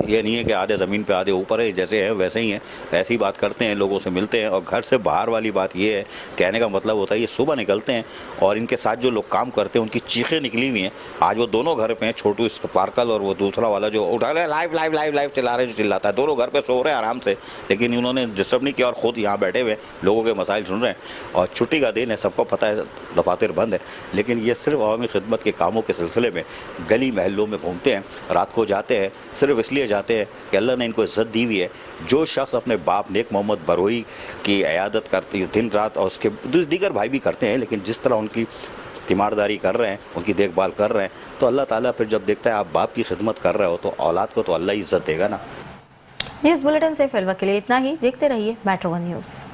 ये नहीं है कि आधे ज़मीन पे आधे ऊपर है, जैसे हैं वैसे ही हैं, वैसी बात करते हैं, लोगों से मिलते हैं। और घर से बाहर वाली बात ये है, कहने का मतलब होता है ये सुबह निकलते हैं और इनके साथ जो लोग काम करते हैं उनकी चीखें निकली हुई हैं। आज वो दोनों घर पे हैं, छोटू स्पार्कल और वो दूसरा वाला जो उठा ले लाइव लाइव लाइव लाइव चला रहे, जो चिल्लाता है। दोनों घर पे सो रहे हैं आराम से, लेकिन उन्होंने डिस्टर्ब नहीं किया और ख़ुद यहाँ बैठे हुए लोगों के मसाइल सुन रहे हैं। और छुट्टी का दिन है, सबको पता है दफातर बंद है, लेकिन ये सिर्फ अवामी खिदमत के कामों के सिलसिले में गली महलों में घूमते हैं, रात को जाते हैं, सिर्फ इसलिए जाते हैं कि अल्लाह ने इनको इज़्ज़त दी हुई है। जो शख्स अपने बाप नेक मोहम्मद बरोई की इयादत करते हैं दिन रात, और उसके दीगर भाई भी करते हैं, लेकिन जिस तरह उनकी तीमारदारी कर रहे हैं, उनकी देखभाल कर रहे हैं, तो अल्लाह ताला फिर जब देखता है आप बाप की खिदमत कर रहे हो तो औलाद को तो अल्लाह ही इज़्ज़त देगा ना। न्यूज़ बुलेटिन से फिलहाल के लिए इतना ही। देखते रहिए मेट्रो वन न्यूज़।